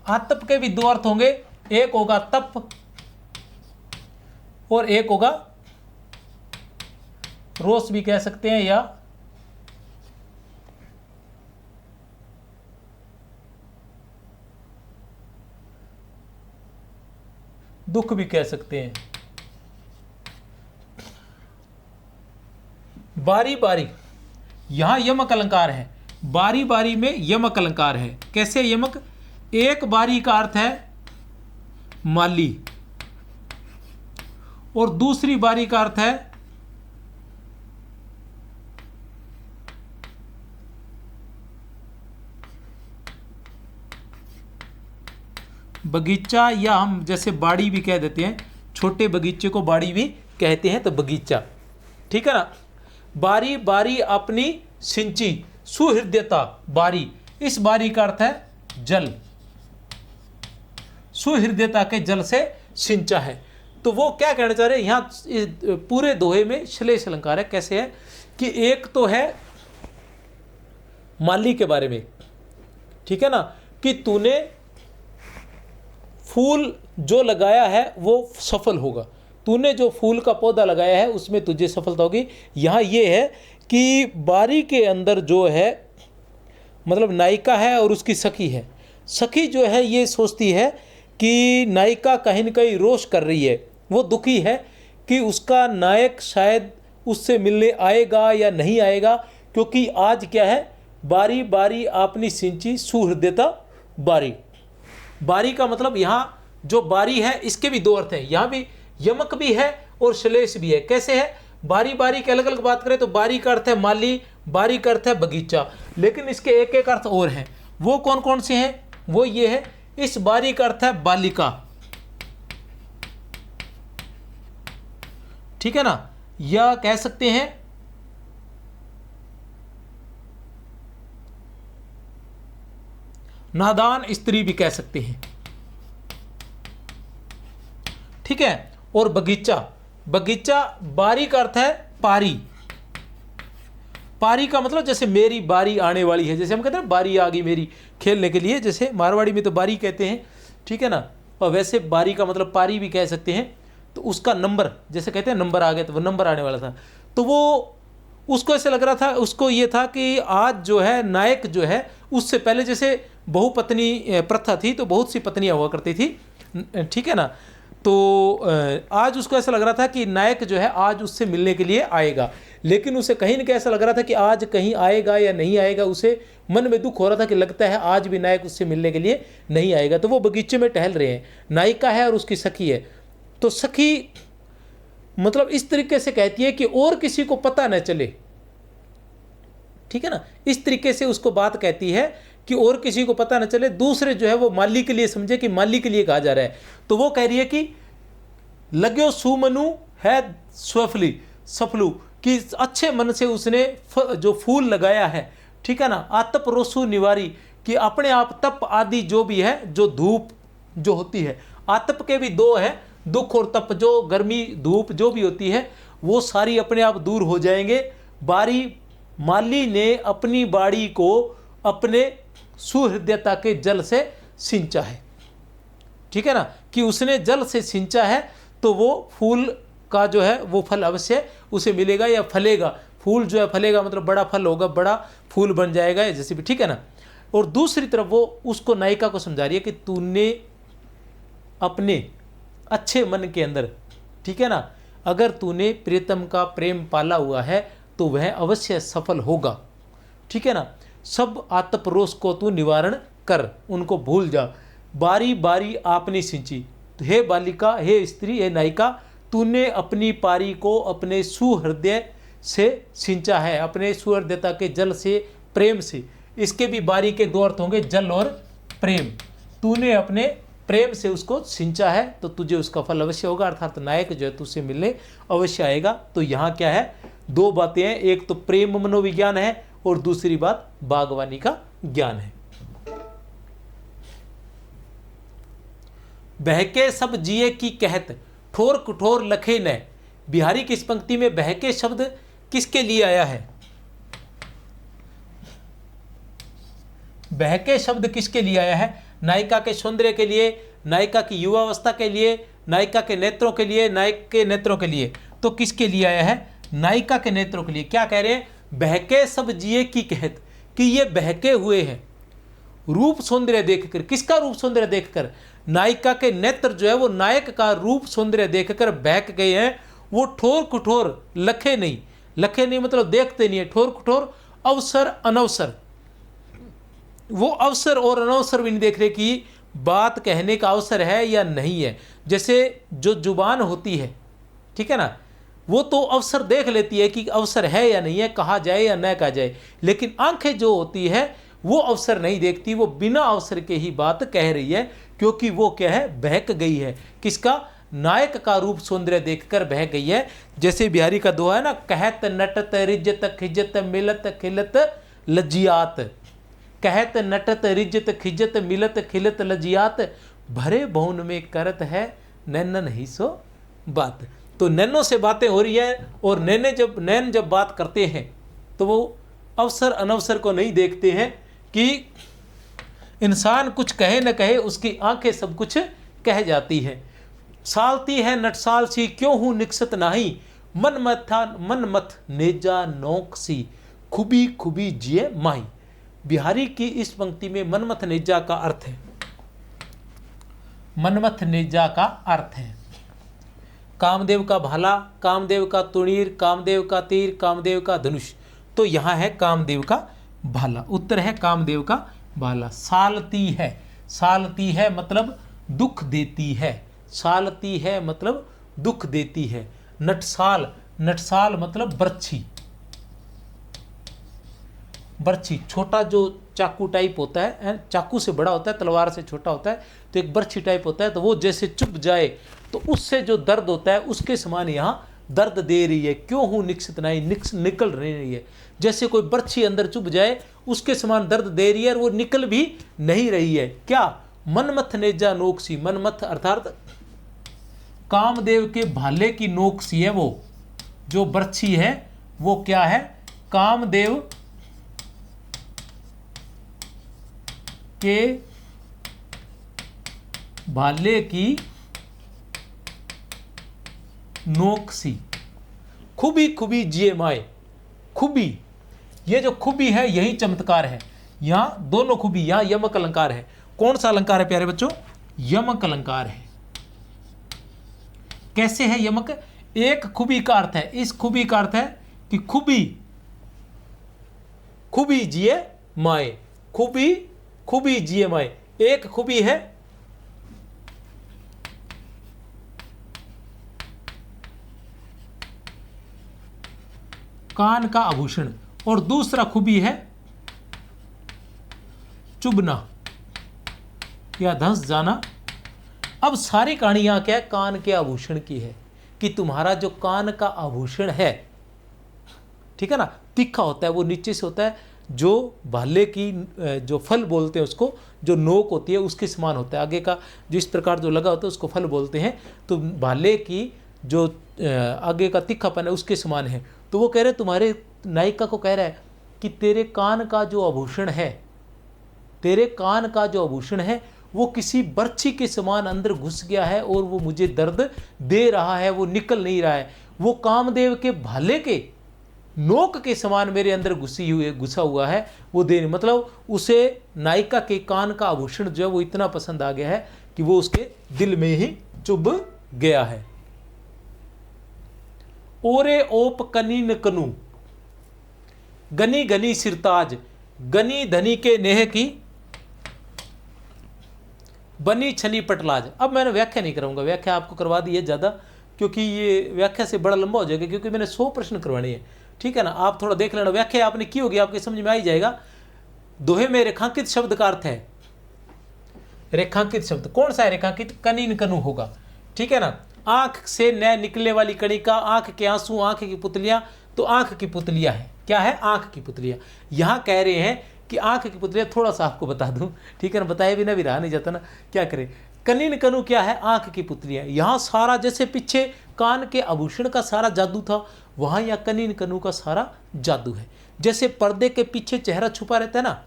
आतप के भी दो अर्थ होंगे, एक होगा तप और एक होगा रोष भी कह सकते हैं या दुख भी कह सकते हैं। बारी बारी, यहां यमक अलंकार है, बारी बारी में यमक अलंकार है। कैसे यमक? एक बारी का अर्थ है माली और दूसरी बारी का अर्थ है बगीचा, या हम जैसे बाड़ी भी कह देते हैं, छोटे बगीचे को बाड़ी भी कहते हैं, तो बगीचा। ठीक है ना। बारी बारी अपनी सिंची सुहृदयता बारी, इस बारी का अर्थ है जल, सुहृदयता के जल से सिंचा है। तो वो क्या कहना चाह रहे हैं यहां पूरे दोहे में श्लेष अलंकार है। कैसे है कि एक तो है माली के बारे में, ठीक है ना, कि तूने फूल जो लगाया है वो सफल होगा, तूने जो फूल का पौधा लगाया है उसमें तुझे सफलता होगी। यहाँ ये है कि बारी के अंदर जो है मतलब नायिका है और उसकी सखी है। सखी जो है ये सोचती है कि नायिका कहीं न कहीं रोष कर रही है, वो दुखी है कि उसका नायक शायद उससे मिलने आएगा या नहीं आएगा, क्योंकि आज क्या है, बारी बारी आपनी सिंची सुहृदयता बारी। बारी का मतलब यहाँ जो बारी है इसके भी दो अर्थ हैं, यहाँ भी यमक भी है और श्लेष भी है। कैसे है? बारी बारी के अलग अलग बात करें तो बारी का अर्थ है माली, बारी का अर्थ है बगीचा, लेकिन इसके एक एक अर्थ और हैं। वो कौन कौन से हैं? वो ये है, इस बारी का अर्थ है बालिका, ठीक है ना, या कह सकते हैं नादान स्त्री भी कह सकते हैं। ठीक है। और बगीचा, बगीचा बारी का अर्थ है पारी। पारी का मतलब जैसे मेरी बारी आने वाली है, जैसे हम कहते हैं बारी आ गई मेरी खेलने के लिए, जैसे मारवाड़ी में तो बारी कहते हैं, ठीक है ना। और वैसे बारी का मतलब पारी भी कह सकते हैं। तो उसका नंबर, जैसे कहते हैं नंबर आ गया, तो वो नंबर आने वाला था। तो वो उसको ऐसे लग रहा था, उसको ये था कि आज जो है नायक जो है, उससे पहले जैसे बहुपत्नी प्रथा थी तो बहुत सी पत्नियां हुआ करती थी, ठीक है ना। तो आज उसको ऐसा लग रहा था कि नायक जो है आज उससे मिलने के लिए आएगा, लेकिन उसे कहीं न कहीं ऐसा लग रहा था कि आज कहीं आएगा या नहीं आएगा। उसे मन में दुख हो रहा था कि लगता है आज भी नायक उससे मिलने के लिए नहीं आएगा। तो वो बगीचे में टहल रहे हैं, नायिका है और उसकी सखी है। तो सखी मतलब इस तरीके से कहती है कि और किसी को पता न चले, ठीक है ना, इस तरीके से उसको बात कहती है कि और किसी को पता न चले, दूसरे जो है वो माली के लिए समझे कि माली के लिए कहा जा रहा है। तो वो कह रही है कि लग्यो सुमनु है स्वफली सफलू, कि अच्छे मन से उसने जो फूल लगाया है, ठीक है ना, आतप रोसु निवारी, कि अपने आप तप आदि जो भी है, जो धूप जो होती है, आतप के भी दो है, दुख और तप, जो गर्मी धूप जो भी होती है वो सारी अपने आप दूर हो जाएंगे। बारी माली ने अपनी बाड़ी को अपने सुहृदयता के जल से सिंचा है, ठीक है ना, कि उसने जल से सिंचा है तो वो फूल का जो है वो फल अवश्य उसे मिलेगा या फलेगा। फूल जो है फलेगा मतलब बड़ा फल होगा, बड़ा फूल बन जाएगा, जैसे भी, ठीक है ना। और दूसरी तरफ वो उसको नायिका को समझा रही है कि तूने अपने अच्छे मन के अंदर, ठीक है ना, अगर तूने प्रियतम का प्रेम पाला हुआ है तो वह अवश्य सफल होगा, ठीक है ना। सब आत्मरोष को तू निवारण कर, उनको भूल जा। बारी बारी आपने सिंची, तो हे बालिका, हे स्त्री, हे नायिका, तूने अपनी पारी को अपने सुहृदय से सिंचा है, अपने सुहृदयता के जल से, प्रेम से। इसके भी बारी के दो अर्थ होंगे, जल और प्रेम। तूने अपने प्रेम से उसको सिंचा है तो तुझे उसका फल अवश्य होगा, अर्थात नायक जो है तुझसे मिलने अवश्य आएगा। तो यहाँ क्या है, दो बातें हैं, एक तो प्रेम मनोविज्ञान है और दूसरी बात बागवानी का ज्ञान है। बहके सब जिए की कहत, ठोर कठोर लखे न। बिहारी की इस पंक्ति में बहके शब्द किसके लिए आया है? बहके शब्द किसके लिए आया है? नायिका के सौंदर्य के लिए, नायिका की युवावस्था के लिए, नायिका के नेत्रों के लिए, नायक के नेत्रों के लिए। तो किसके लिए आया है? नायिका के नेत्रों के लिए। क्या कह रहे हैं? बहके सब जिए की कहत, कि ये बहके हुए हैं रूप सौंदर्य देखकर। किसका रूप सौंदर्य देखकर? नायिका के नेत्र जो है वो नायक का रूप सौंदर्य देखकर बहक गए हैं। वो ठोर कठोर लखे नहीं, लखे नहीं मतलब देखते नहीं है, ठोर कठोर अवसर अनवसर, वो अवसर और अनवसर भी नहीं देख रहे कि बात कहने का अवसर है या नहीं है। जैसे जो जुबान होती है, ठीक है ना, वो तो अवसर देख लेती है कि अवसर है या नहीं है, कहा जाए या न कहा जाए, लेकिन आंखें जो होती है वो अवसर नहीं देखती, वो बिना अवसर के ही बात कह रही है, क्योंकि वो क्या है, बहक गई है। किसका? नायक का रूप सौंदर्य देखकर बह गई है। जैसे बिहारी का दोहा है ना, कहत नटत रिजत खिजत मिलत खिलत लज्जियात। कहत नटत रिजत खिजत मिलत खिलत लज्जियात, भरे भवन में करत है नैनन ही सो बात। तो नैनों से बातें हो रही है, और नैन जब बात करते हैं तो वो अवसर अनवसर को नहीं देखते हैं कि इंसान कुछ कहे न कहे, उसकी आंखें सब कुछ कह जाती हैं। सालती है नटसाल सी, क्यों हूँ निकसत नाही, मन मथ नेजा नोक सी, खुबी खुबी जिए माही। बिहारी की इस पंक्ति में मनमथ नेजा का अर्थ है, मनमथ नेजा का अर्थ है कामदेव का भाला, कामदेव का तुणीर, कामदेव का तीर, कामदेव का धनुष। तो यहाँ है कामदेव का भाला, उत्तर है कामदेव का भाला। सालती है, सालती है मतलब दुख देती है, सालती है मतलब दुख देती है। नटसाल, नटसाल मतलब बर्छी, बर्छी छोटा जो चाकू टाइप होता है, चाकू से बड़ा होता है, तलवार से छोटा होता है, तो एक बर्छी टाइप होता है। तो वो जैसे चुभ जाए तो उससे जो दर्द होता है उसके समान यहाँ दर्द दे रही है। क्यों हूँ निकसित नहीं, निकल रही है। जैसे कोई बर्छी अंदर चुभ जाए उसके समान दर्द दे रही है, और वो निकल भी नहीं रही है। क्या? मनमथ नेजा नोक सी, मनमथ अर्थात कामदेव के भाले की नोक सी है। वो जो बर्छी है वो क्या है? कामदेव के भाले की नोक सी, खुबी खुबी जिए माए। खुबी, ये जो खुबी है यही चमत्कार है। यहां दोनों खुबी, यहां यमक अलंकार है। कौन सा अलंकार है प्यारे बच्चों? यमक अलंकार है। कैसे है यमक? एक खुबी का अर्थ है, इस खुबी का अर्थ है कि खुबी खुबी जिए माए, खुबी खुबी जिए माए। एक खुबी है कान का आभूषण, और दूसरा खुबी है चुभना या धंस जाना। अब सारी कहानी यहां क्या है? कान के आभूषण की है, कि तुम्हारा जो कान का आभूषण है, ठीक है ना, तीखा होता है, वो नीचे से होता है, जो भाले की जो फल बोलते हैं उसको, जो नोक होती है उसके समान होता है, आगे का जो इस प्रकार जो लगा होता है उसको फल बोलते हैं। तो भाले की जो आगे का तीखापन है उसके समान है। तो वो कह रहे, तुम्हारे नायिका को कह रहा है कि तेरे कान का जो आभूषण है, तेरे कान का जो आभूषण है वो किसी बर्छी के समान अंदर घुस गया है और वो मुझे दर्द दे रहा है, वो निकल नहीं रहा है। वो कामदेव के भाले के नोक के समान मेरे अंदर घुसा हुआ है, वो दे, मतलब उसे नायिका के कान का आभूषण जो है वो इतना पसंद आ गया है कि वो उसके दिल में ही चुभ गया है। ओरे ओप कनीन कनु, गनी गनी सिरताज, गनी धनी के नेह की, बनी छनी पटलाज। अब मैंने व्याख्या नहीं कराऊंगा, व्याख्या आपको करवा दी है ज़्यादा, क्योंकि ये व्याख्या से बड़ा लंबा हो जाएगा, क्योंकि मैंने 100 प्रश्न करवाने हैं, ठीक है ना। आप थोड़ा देख लेना, व्याख्या आपने की होगी, आपके समझ में आ ही जाएगा। दोहे में रेखांकित शब्द का अर्थ है, रेखांकित शब्द कौन सा है? रेखांकित कनीन कनु होगा, ठीक है ना। आंख से न निकलने वाली कणिका, आंख के आंसू, आंख की पुतलियां, तो आंख की पुतलियां है, क्या है? आंख की पुतलियां। यहां कह रहे हैं कि आंख की पुतलियां, थोड़ा सा आपको बता दूं, ठीक है ना, बताए बिना भी रहा नहीं जाता ना, क्या करें। कनीन कनु क्या है? आंख की पुतलियां। यहां सारा, जैसे पीछे कान के आभूषण का सारा जादू था, वहां या कनीन कनु का सारा जादू है। जैसे पर्दे के पीछे चेहरा छुपा रहता है ना,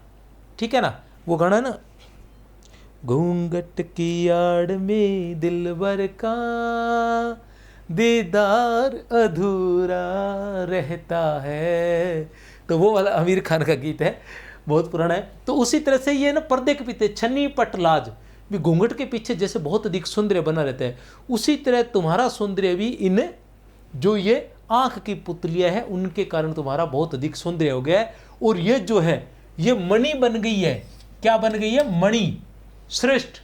ठीक है ना, वो गाना ना, घूंघट की आड़ में दिलबर का दीदार अधूरा रहता है, तो वो वाला आमिर खान का गीत है, बहुत पुराना है। तो उसी तरह से ये ना पर्दे के पीछे छन्नी पटलाज भी, घूंघट के पीछे जैसे बहुत अधिक सौंदर्य बना रहता है, उसी तरह तुम्हारा सौंदर्य भी इन जो ये आंख की पुतलियां है उनके कारण तुम्हारा बहुत अधिक सौंदर्य हो गया है। और ये जो है ये मणि बन गई है, क्या बन गई है? मणि, श्रेष्ठ,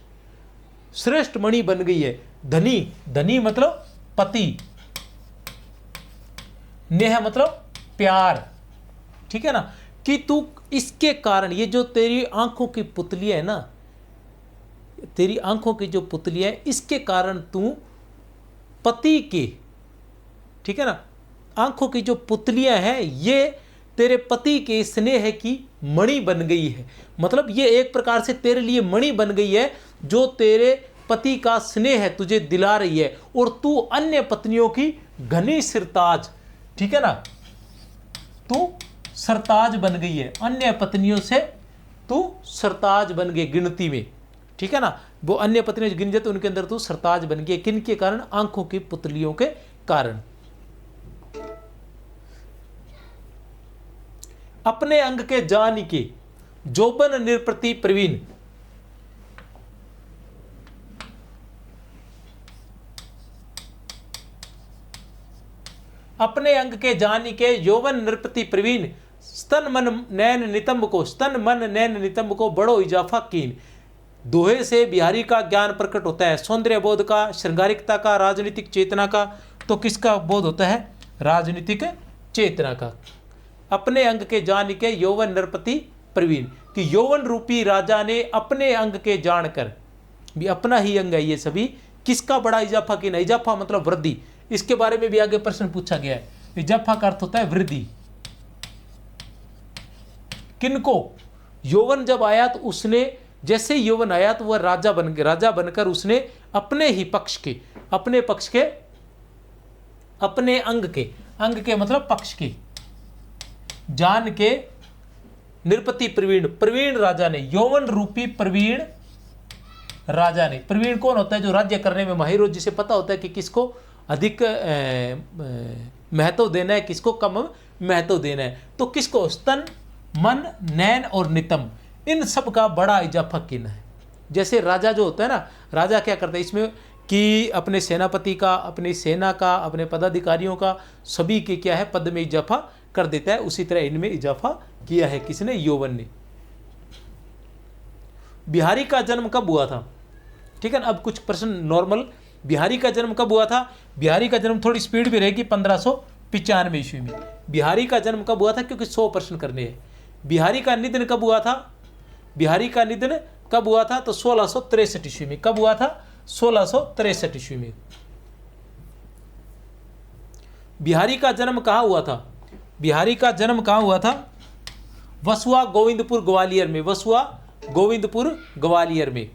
श्रेष्ठ मणि बन गई है। धनी, धनी मतलब पति, नेह मतलब प्यार, ठीक है ना, कि तू इसके कारण, ये जो तेरी आंखों की पुतलियां है ना, तेरी आंखों की जो पुतलियां है, इसके कारण तू पति के, ठीक है ना, आंखों की जो पुतलियां हैं ये तेरे पति के स्नेह की मणि बन गई है। मतलब ये एक प्रकार से तेरे लिए मणि बन गई है, जो तेरे पति का स्नेह तुझे दिला रही है, और तू अन्य पत्नियों की घनी सिरताज, ठीक है ना, तू सरताज बन गई है, अन्य पत्नियों से तू सरताज बन गई गिनती में, ठीक है ना। वो अन्य पत्नियों गिन जाते उनके अंदर तू सरताज बन गई, किन के कारण? आंखों की पुतलियों के कारण। अपने अंग के जान के जोबन निरप्रति प्रवीण, अपने अंग के जान के यौवन नृपति प्रवीण, स्तन मन नैन नितंब को, स्तन मन नैन नितंब को बड़ो इजाफा कीन। दोहे से बिहारी का ज्ञान प्रकट होता है, सौंदर्य बोध का, श्रृंगारिकता का, राजनीतिक चेतना का। तो किसका बोध होता है? राजनीतिक चेतना का। अपने अंग के जान के यौवन नरपति प्रवीण, कि यौवन रूपी राजा ने अपने अंग के जानकर, भी अपना ही अंग है ये सभी, किसका बड़ा इजाफा किया? इजाफा मतलब वृद्धि, इसके बारे में भी आगे प्रश्न पूछा गया है। इजाफा का अर्थ होता है वृद्धि। किनको? यौवन जब आया तो उसने, जैसे यौवन आया तो वह राजा बन गया, राजा बनकर उसने अपने ही पक्ष के, अपने पक्ष के, अपने अंग के मतलब पक्ष के, जान के निरपति प्रवीण, प्रवीण राजा ने, यौवन रूपी प्रवीण राजा ने। प्रवीण कौन होता है? जो राज्य करने में माहिर हो, जिसे पता होता है कि किसको अधिक महत्व देना है, किसको कम महत्व देना है। तो किसको? स्तन, मन, नैन और नितंब, इन सब का बड़ा इजाफा किन है। जैसे राजा जो होता है ना, राजा क्या करता है इसमें कि अपने सेनापति का, अपनी सेना का, अपने पदाधिकारियों का, सभी के क्या है पद में इजाफा कर देता है। उसी तरह इनमें इजाफा किया है किसने? यौवन ने। बिहारी का जन्म कब हुआ था? ठीक है ना। अब कुछ प्रश्न नॉर्मल, बिहारी का जन्म कब हुआ था? बिहारी का जन्म, थोड़ी स्पीड भी रहेगी, 1595 ईस्वी में बिहारी का जन्म कब हुआ था, क्योंकि 100 प्रश्न करने हैं। बिहारी का निधन कब हुआ था? बिहारी का निधन कब हुआ था? तो 1663 ईस्वी में। कब हुआ था? 1663 ईस्वी में। बिहारी का जन्म कहाँ हुआ था? बिहारी का जन्म कहाँ हुआ था? वसुआ गोविंदपुर ग्वालियर में। वसुआ गोविंदपुर ग्वालियर में।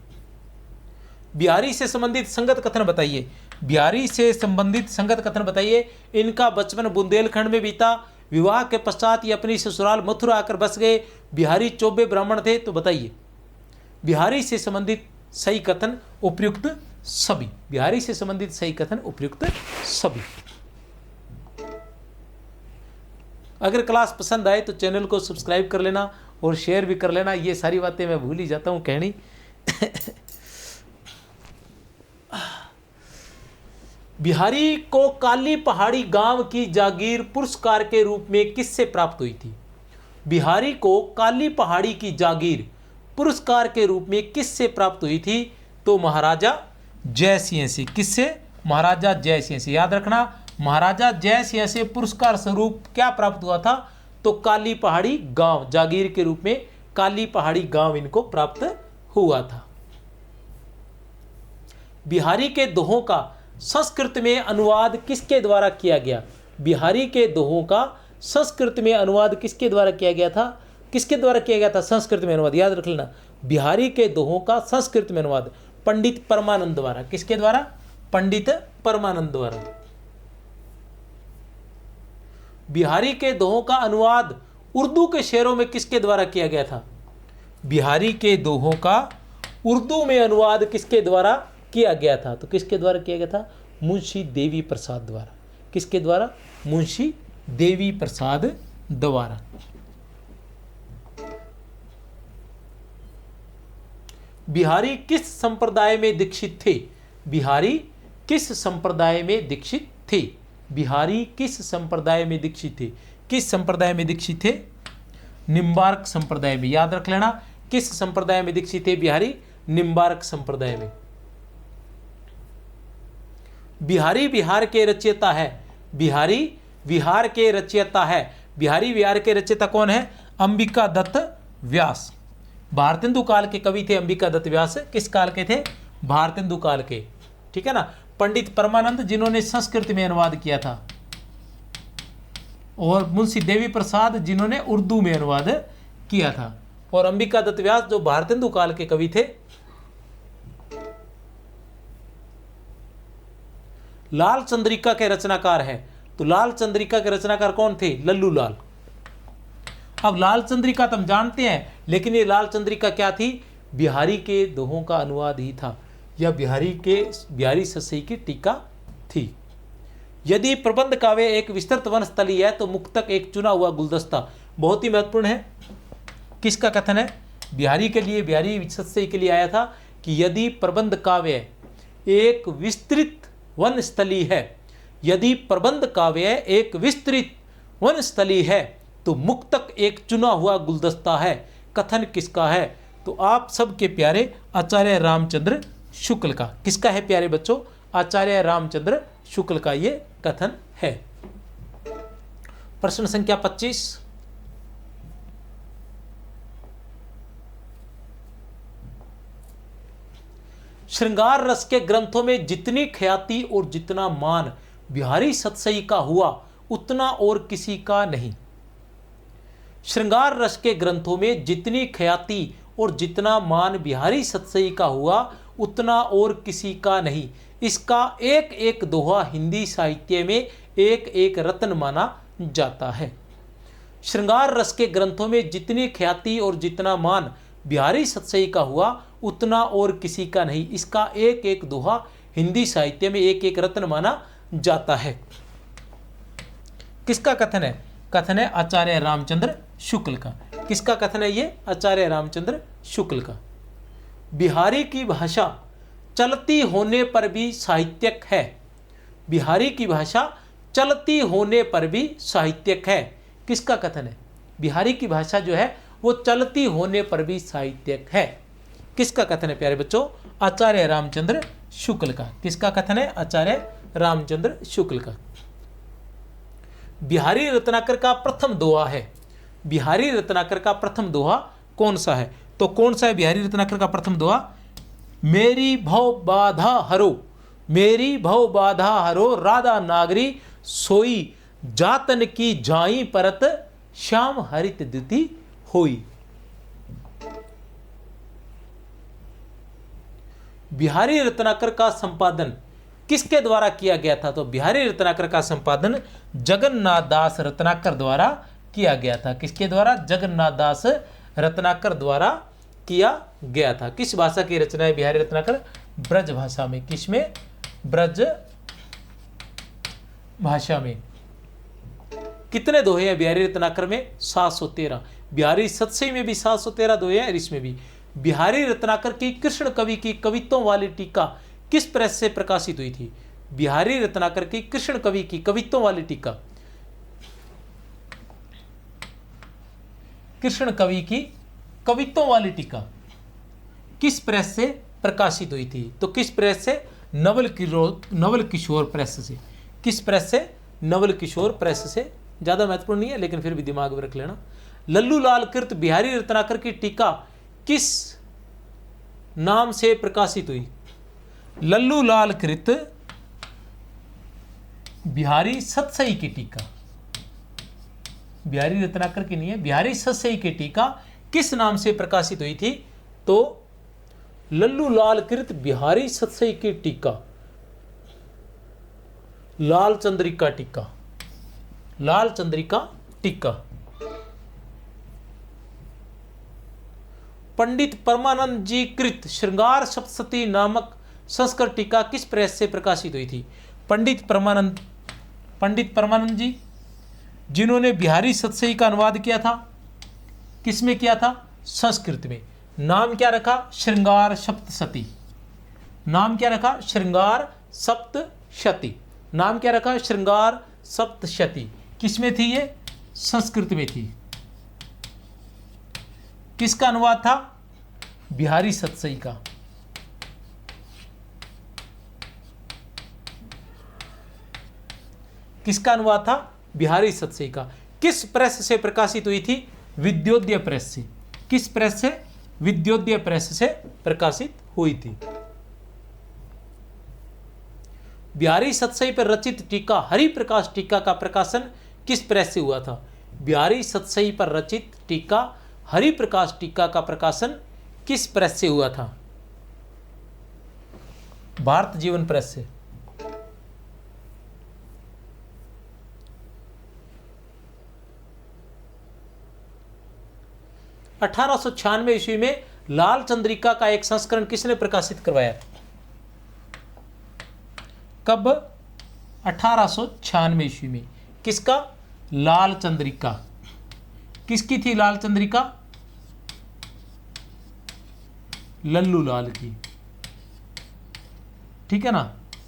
बिहारी से संबंधित संगत कथन बताइए। बिहारी से संबंधित संगत कथन बताइए। इनका बचपन बुंदेलखंड में बीता। विवाह के पश्चात ये अपनी ससुराल मथुरा आकर बस गए। बिहारी चौबे ब्राह्मण थे। तो बताइए बिहारी से संबंधित सही कथन उपयुक्त सभी, बिहारी से संबंधित सही कथन उपयुक्त सभी। अगर क्लास पसंद आए तो चैनल को सब्सक्राइब कर लेना और शेयर भी कर लेना। ये सारी बातें मैं भूल ही जाता हूँ कहनी। बिहारी को काली पहाड़ी गांव की जागीर पुरस्कार के रूप में किससे प्राप्त हुई थी? बिहारी को काली पहाड़ी की जागीर पुरस्कार के रूप में किससे प्राप्त हुई थी? तो महाराजा जय सिंह से। किससे? महाराजा जय सिंह से। याद रखना, महाराजा जय सिंह से पुरस्कार स्वरूप क्या प्राप्त हुआ था? तो काली पहाड़ी गांव, जागीर के रूप में काली पहाड़ी गांव इनको प्राप्त हुआ था। बिहारी के दोहों का संस्कृत में अनुवाद किसके द्वारा किया गया? बिहारी के दोहों का संस्कृत में अनुवाद किसके द्वारा किया गया था? किसके द्वारा किया गया था संस्कृत में अनुवाद? याद रख लेना, बिहारी के दोहों का संस्कृत में अनुवाद पंडित परमानंद द्वारा। किसके द्वारा? पंडित परमानंद द्वारा। बिहारी के दोहों का अनुवाद उर्दू के शेरों में किसके द्वारा किया गया था? बिहारी के दोहों का उर्दू में अनुवाद किसके द्वारा किया गया था? तो किसके द्वारा किया गया था? मुंशी देवी प्रसाद द्वारा। किसके द्वारा? मुंशी देवी प्रसाद द्वारा। बिहारी किस संप्रदाय में दीक्षित थे? बिहारी किस संप्रदाय में दीक्षित थे? बिहारी किस संप्रदाय में दीक्षित थे? किस संप्रदाय में दीक्षित थे? निम्बार्क संप्रदाय में। याद रख लेना, किस संप्रदाय में दीक्षित थे बिहारी? निम्बार्क संप्रदाय में। बिहारी बिहार के रचयिता है। बिहारी बिहार के रचयिता है। बिहारी बिहार के रचयिता कौन है? अंबिका दत्त व्यास। भारतेंदु काल के कवि थे अंबिका दत्त व्यास। किस काल के थे? भारतेंदु काल के। ठीक है ना। पंडित परमानंद जिन्होंने संस्कृत में अनुवाद किया था, और मुंशी देवी प्रसाद जिन्होंने उर्दू में अनुवाद किया था, और अंबिका दत्त व्यास जो भारतेंदु काल के कवि थे। लाल चंद्रिका के रचनाकार है। तो लाल चंद्रिका के रचनाकार कौन थे? लल्लू लाल। अब लाल चंद्रिका तो हम जानते हैं, लेकिन ये लाल चंद्रिका क्या थी? बिहारी के दोहों का अनुवाद ही था, या बिहारी सस्यी की टीका थी। यदि प्रबंध काव्य एक विस्तृत वनस्थली है तो मुक्तक एक चुना हुआ गुलदस्ता। बहुत ही महत्वपूर्ण है। किसका कथन है? बिहारी के लिए, बिहारी सस्यी के लिए आया था कि यदि प्रबंध काव्य एक विस्तृत वनस्थली है, यदि प्रबंध काव्य एक विस्तृत वनस्थली है तो मुक्तक एक चुना हुआ गुलदस्ता है। कथन किसका है? तो आप सबके प्यारे आचार्य रामचंद्र शुक्ल का। किसका है प्यारे बच्चों? आचार्य रामचंद्र शुक्ल का ये कथन है। प्रश्न संख्या 25। श्रृंगार रस के ग्रंथों में जितनी ख्याति और जितना मान बिहारी सतसई का हुआ उतना और किसी का नहीं। श्रृंगार रस के ग्रंथों में जितनी ख्याति और जितना मान बिहारी सतसई का हुआ उतना और किसी का नहीं। इसका एक एक दोहा हिंदी साहित्य में एक एक रत्न माना जाता है। श्रृंगार रस के ग्रंथों में जितनी ख्याति और जितना मान बिहारी सतसई का हुआ उतना और किसी का नहीं। इसका एक एक दोहा हिंदी साहित्य में एक एक रत्न माना जाता है। किसका कथन है? कथन है आचार्य रामचंद्र शुक्ल का। किसका कथन है ये? आचार्य रामचंद्र शुक्ल का। बिहारी की भाषा चलती होने पर भी साहित्यक है। बिहारी की भाषा चलती होने पर भी साहित्यक है। किसका कथन है? बिहारी की भाषा जो है वो चलती होने पर भी साहित्यक है। किसका कथन है प्यारे बच्चों? आचार्य रामचंद्र शुक्ल का। किसका कथन है? आचार्य रामचंद्र शुक्ल का। बिहारी रत्नाकर का प्रथम दोहा है। बिहारी रत्नाकर का प्रथम दोहा कौन सा है? तो कौन सा है बिहारी रत्नाकर का प्रथम दोहा? मेरी भव बाधा हरो, मेरी भव बाधा हरो, राधा नागरी सोई, जातन की जाई परत, श्याम हरित द्युति होई। बिहारी रत्नाकर का संपादन किसके द्वारा किया गया था? तो बिहारी रत्नाकर का संपादन जगन्नाथ दास रत्नाकर द्वारा किया गया था। किसके द्वारा? जगन्नाथ दास रत्नाकर द्वारा किया गया था। किस भाषा की रचना है बिहारी रत्नाकर? ब्रज भाषा में। किसमें? ब्रज भाषा में। कितने दोहे हैं बिहारी रत्नाकर में? 713। बिहारी सतसई में भी 713 दोहे हैं और इसमें भी। बिहारी रत्नाकर की कृष्ण कवि की कवित्वों वाली टीका किस प्रेस से प्रकाशित हुई थी? बिहारी रत्नाकर की कृष्ण कवि की कवित्वों वाली टीका, कृष्ण कवि की कवित्वों वाली टीका किस प्रेस से प्रकाशित हुई थी? तो किस प्रेस से? नवल किशोर प्रेस से। किस प्रेस से? नवल किशोर प्रेस से। ज्यादा महत्वपूर्ण नहीं है लेकिन फिर भी दिमाग में रख लेना। लल्लू लाल कृत बिहारी रत्नाकर की टीका किस नाम से प्रकाशित हुई? लल्लू लाल कृत बिहारी सतसई की टीका, बिहारी रत्नाकर की नहीं है, बिहारी सतसई की टीका किस नाम से प्रकाशित हुई थी? तो लल्लू लाल कृत बिहारी सतसई की टीका, लाल चंद्रिका टीका, लाल चंद्रिका टीका। पंडित परमानंद जी कृत श्रृंगार सप्तशती नामक संस्कृत टीका किस प्रेस से प्रकाशित हुई थी? पंडित परमानंद जी जिन्होंने बिहारी सतसई का अनुवाद किया था, किसमें किया था? संस्कृत में। नाम क्या रखा? श्रृंगार सप्तशती। नाम क्या रखा? श्रृंगार सप्तशती। नाम क्या रखा? श्रृंगार सप्तशती। किसमें थी ये? संस्कृत में थी। किसका अनुवाद था? बिहारी सतसई का। किसका अनुवाद था? बिहारी सतसई का। किस प्रेस से प्रकाशित हुई थी? विद्योदय प्रेस से। किस प्रेस से? विद्योदय प्रेस से प्रकाशित हुई थी। बिहारी सतसई पर रचित टीका हरिप्रकाश टीका का प्रकाशन किस प्रेस से हुआ था? बिहारी सतसई पर रचित टीका हरिप्रकाश टीका का प्रकाशन किस प्रेस से हुआ था? भारत जीवन प्रेस से। (1896) ईस्वी में लाल चंद्रिका का एक संस्करण किसने प्रकाशित करवाया? कब? 1896 ईस्वी में। किसका? लाल चंद्रिका। किसकी थी लाल चंद्रिका? लल्लू लाल की। ठीक है ना?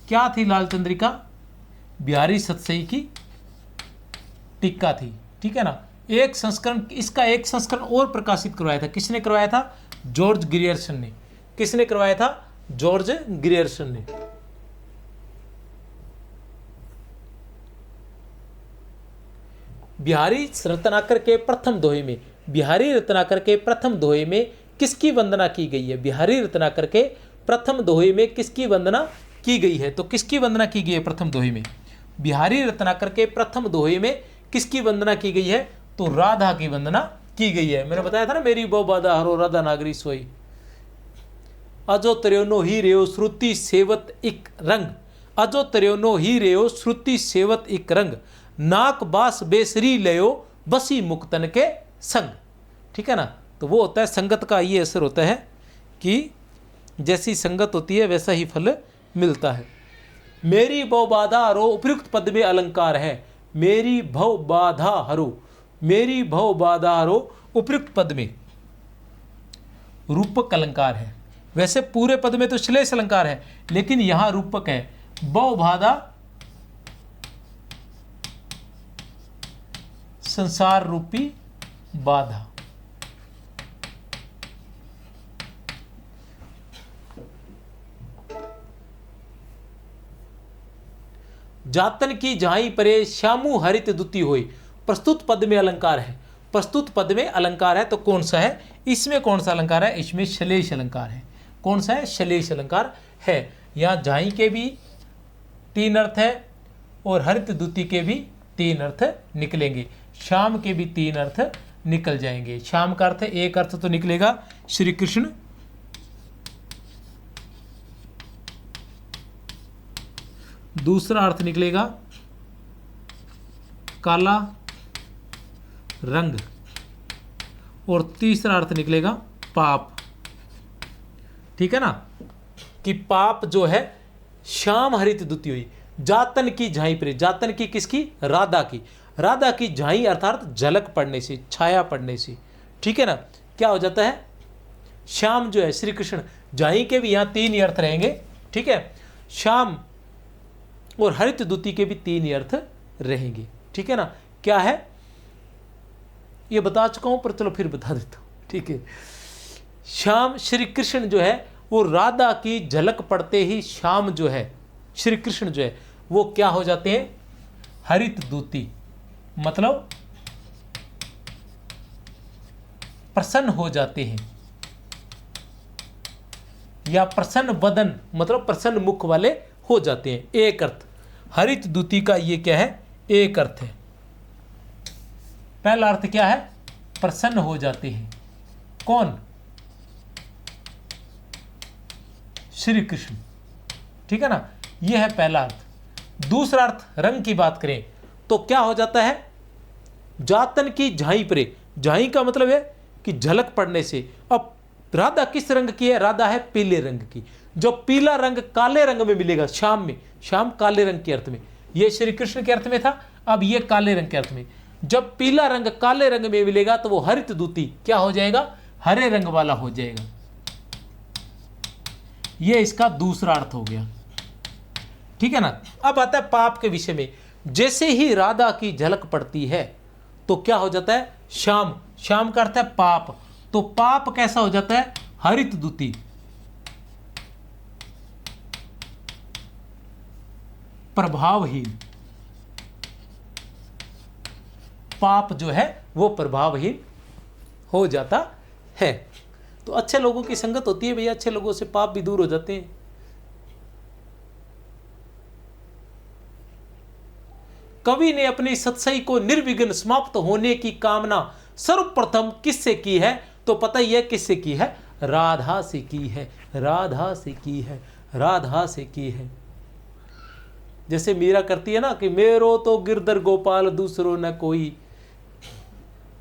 क्या थी लाल चंद्रिका? बिहारी सतसई की टीका थी। ठीक है ना? एक संस्करण, इसका एक संस्करण और प्रकाशित करवाया था। किसने करवाया था? जॉर्ज ग्रियर्सन ने। किसने करवाया था? जॉर्ज ग्रियर्सन ने। बिहारी रत्नाकर के प्रथम दोहे में, बिहारी रत्नाकर के प्रथम दोहे में किसकी वंदना की गई है? बिहारी रत्नाकर के प्रथम दोहे में किसकी वंदना की गई है? तो किसकी वंदना की गई है प्रथम दोहे में? बिहारी रत्नाकर के प्रथम दोहे में किसकी वंदना की गई है? तो राधा की वंदना की गई है। मैंने बताया था ना, मेरी बो बाधा हरो राधा नागरी सोई, अजो त्र्योनो ही रेयो श्रुति सेवत इक रंग, अजो त्र्योनो ही रेयो श्रुति सेवत इक रंग, नाक बास बेसरी लयो बसी मुक्तन के संग। ठीक है ना? तो वो होता है संगत का ये असर होता है कि जैसी संगत होती है वैसा ही फल मिलता है। मेरी भव बाधा हरो उपयुक्त पद में अलंकार है। मेरी भव बाधा हरो, मेरी भव बाधा हरो उपयुक्त पद में रूपक अलंकार है। वैसे पूरे पद में तो श्लेष अलंकार है, लेकिन यहां रूपक है। भव बाधा संसार रूपी बाधा। जातन की झाई परे श्यामू हरित दुती होई, प्रस्तुत पद में अलंकार है। प्रस्तुत पद में अलंकार है तो कौन सा है? इसमें कौन सा अलंकार है? इसमें श्लेष अलंकार है। कौन सा है? श्लेष अलंकार है। यहाँ झाई के भी 3 अर्थ है और हरित दुती के भी 3 अर्थ निकलेंगे। श्याम के भी 3 अर्थ निकल जाएंगे। श्याम का अर्थ, एक अर्थ तो निकलेगा श्री कृष्ण, दूसरा अर्थ निकलेगा काला रंग, और तीसरा अर्थ निकलेगा पाप। ठीक है ना, कि पाप जो है श्याम हरित द्युति हुई, जातन की झाई पर, जातन की किसकी, राधा की, राधा की झाई अर्थात झलक पड़ने से, छाया पड़ने से, ठीक है ना, क्या हो जाता है, श्याम जो है श्री कृष्ण, झाई के भी यहाँ 3 ही अर्थ रहेंगे, ठीक है, श्याम और हरित द्युति के भी 3 ही अर्थ रहेंगे, ठीक है ना, क्या है ये बता चुका हूं पर चलो फिर बता देता हूं, ठीक है। श्याम श्री कृष्ण जो है वो राधा की झलक पड़ते ही श्याम जो है श्री कृष्ण जो है वो क्या हो जाते हैं, हरित द्युति, मतलब प्रसन्न हो जाते हैं, या प्रसन्न बदन मतलब प्रसन्न मुख वाले हो जाते हैं। एक अर्थ हरित द्युति का ये क्या है, एक अर्थ है। पहला अर्थ क्या है, प्रसन्न हो जाते हैं, कौन, श्री कृष्ण, ठीक है ना, यह है पहला अर्थ। दूसरा अर्थ रंग की बात करें तो क्या हो जाता है, जातन की झाई परे, झाई का मतलब है कि झलक पड़ने से। अब राधा किस रंग की है, राधा है पीले रंग की, जो पीला रंग काले रंग में मिलेगा श्याम में, श्याम काले रंग के अर्थ में, ये श्री कृष्ण के अर्थ में था, अब ये काले रंग के अर्थ में, जब पीला रंग काले रंग में मिलेगा तो वो हरित द्युति क्या हो जाएगा, हरे रंग वाला हो जाएगा। ये इसका दूसरा अर्थ हो गया, ठीक है ना। अब आता है पाप के विषय में, जैसे ही राधा की झलक पड़ती है तो क्या हो जाता है, श्याम, श्याम का अर्थ है पाप, तो पाप कैसा हो जाता है, हरित द्युति, प्रभावहीन, पाप जो है वो प्रभावहीन हो जाता है। तो अच्छे लोगों की संगत होती है भैया, अच्छे लोगों से पाप भी दूर हो जाते हैं। कवि ने अपनी सत्सई को निर्विघ्न समाप्त होने की कामना सर्वप्रथम किससे की है, तो पता ही है किससे की है, राधा से की है, राधा से की है, राधा से की है। जैसे मीरा करती है ना कि मेरो तो गिरधर गोपाल दूसरो न कोई,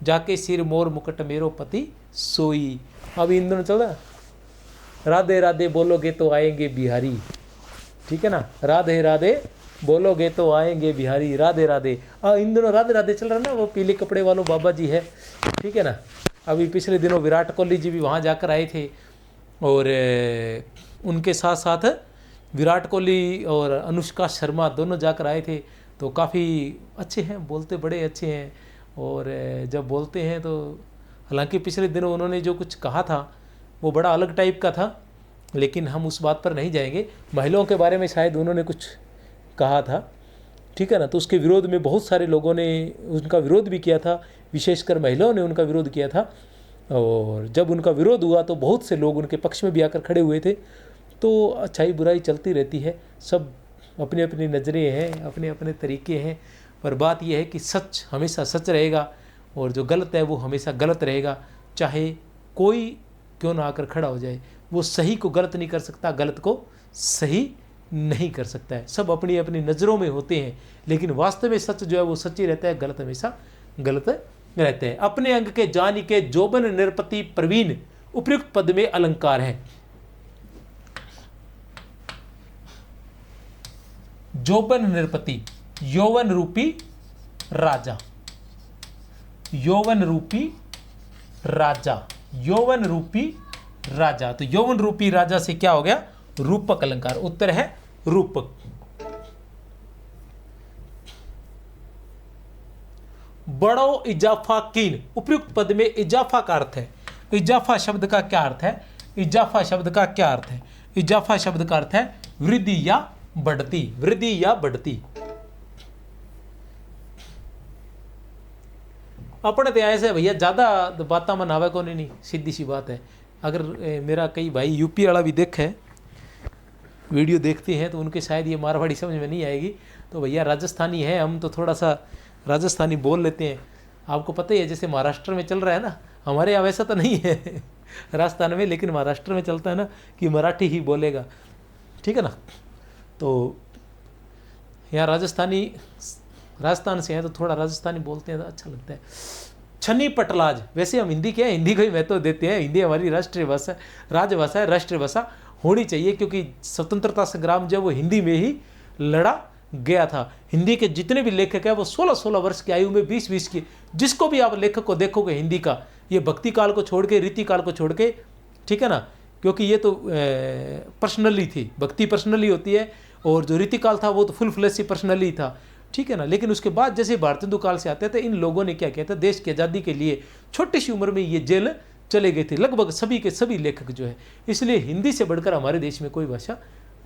जाके सिर मोर मुकुट मेरो पति सोई। अब इन दोनों चल रहा, राधे राधे बोलोगे तो आएंगे बिहारी, ठीक है ना, राधे राधे बोलोगे तो आएंगे बिहारी, राधे राधे। इन दोनों राधे राधे चल रहा ना, वो पीले कपड़े वालों बाबा जी है, ठीक है ना। अभी पिछले दिनों विराट कोहली जी भी वहाँ जाकर आए थे, और उनके साथ साथ विराट कोहली और अनुष्का शर्मा दोनों जाकर आए थे। तो काफ़ी अच्छे हैं, बोलते बड़े अच्छे हैं, और जब बोलते हैं तो, हालांकि पिछले दिनों उन्होंने जो कुछ कहा था वो बड़ा अलग टाइप का था, लेकिन हम उस बात पर नहीं जाएंगे। महिलाओं के बारे में शायद उन्होंने कुछ कहा था, ठीक है ना, तो उसके विरोध में बहुत सारे लोगों ने उनका विरोध भी किया था, विशेषकर महिलाओं ने उनका विरोध किया था। और जब उनका विरोध हुआ तो बहुत से लोग उनके पक्ष में भी आकर खड़े हुए थे। तो अच्छाई बुराई चलती रहती है, सब अपनी अपनी नज़रें हैं, अपने अपने तरीके हैं, पर बात यह है कि सच हमेशा सच रहेगा और जो गलत है वो हमेशा गलत रहेगा। चाहे कोई क्यों ना आकर खड़ा हो जाए, वो सही को गलत नहीं कर सकता, गलत को सही नहीं कर सकता है। सब अपनी अपनी नज़रों में होते हैं, लेकिन वास्तव में सच जो है वो सच ही रहता है, गलत हमेशा गलत रहते हैं। अपने अंग के जानी के जोबन निरपति प्रवीण उपयुक्त पद में अलंकार है। जोबन निरपति, यौवन रूपी राजा, यौवन रूपी राजा, यौवन रूपी राजा। तो यौवन रूपी राजा से क्या हो गया, रूपक अलंकार। उत्तर है रूपक। बड़ो इजाफा कीन, उपयुक्त पद में इजाफा का अर्थ है। इजाफा शब्द का क्या अर्थ है, इजाफा शब्द का क्या अर्थ है, इजाफा शब्द का अर्थ है वृद्धि या बढ़ती, वृद्धि या बढ़ती। अपने तो ऐसे भैया ज़्यादा बातें मनावे को नहीं, सीधी सी बात है। अगर मेरा कई भाई यूपी वाला भी देखे वीडियो देखते हैं तो उनके शायद ये मारवाड़ी समझ में नहीं आएगी, तो भैया राजस्थानी है हम, तो थोड़ा सा राजस्थानी बोल लेते हैं। आपको पता ही है जैसे महाराष्ट्र में चल रहा है ना, हमारे यहाँ वैसा तो नहीं है राजस्थान में, लेकिन महाराष्ट्र में चलता है ना कि मराठी ही बोलेगा, ठीक है ना। तो यहाँ राजस्थानी, राजस्थान से हैं तो थोड़ा राजस्थानी बोलते हैं तो अच्छा लगता है। छनी पटलाज, वैसे हम हिंदी क्या है, हिंदी को ही महत्व देते हैं, हिंदी हमारी राष्ट्रीय भाषा, राजभाषा है, राष्ट्रीय भाषा होनी चाहिए, क्योंकि स्वतंत्रता संग्राम जब वो हिंदी में ही लड़ा गया था। हिंदी के जितने भी लेखक हैं वो 16-16 वर्ष की आयु में, 20-20 की, जिसको भी आप लेखक को देखोगे हिंदी का, ये भक्ति काल को छोड़ के, रीति काल को छोड़ के, ठीक है ना, क्योंकि ये तो पर्सनली थी, भक्ति पर्सनली होती है, और जो रीति काल था वो तो फुल फ्लैश पर्सनली था, ठीक है ना। लेकिन उसके बाद जैसे भारतेंदु काल से आते थे, इन लोगों ने क्या किया था, देश की आज़ादी के लिए छोटी सी उम्र में ये जेल चले गए थे, लगभग सभी के सभी लेखक जो है। इसलिए हिंदी से बढ़कर हमारे देश में कोई भाषा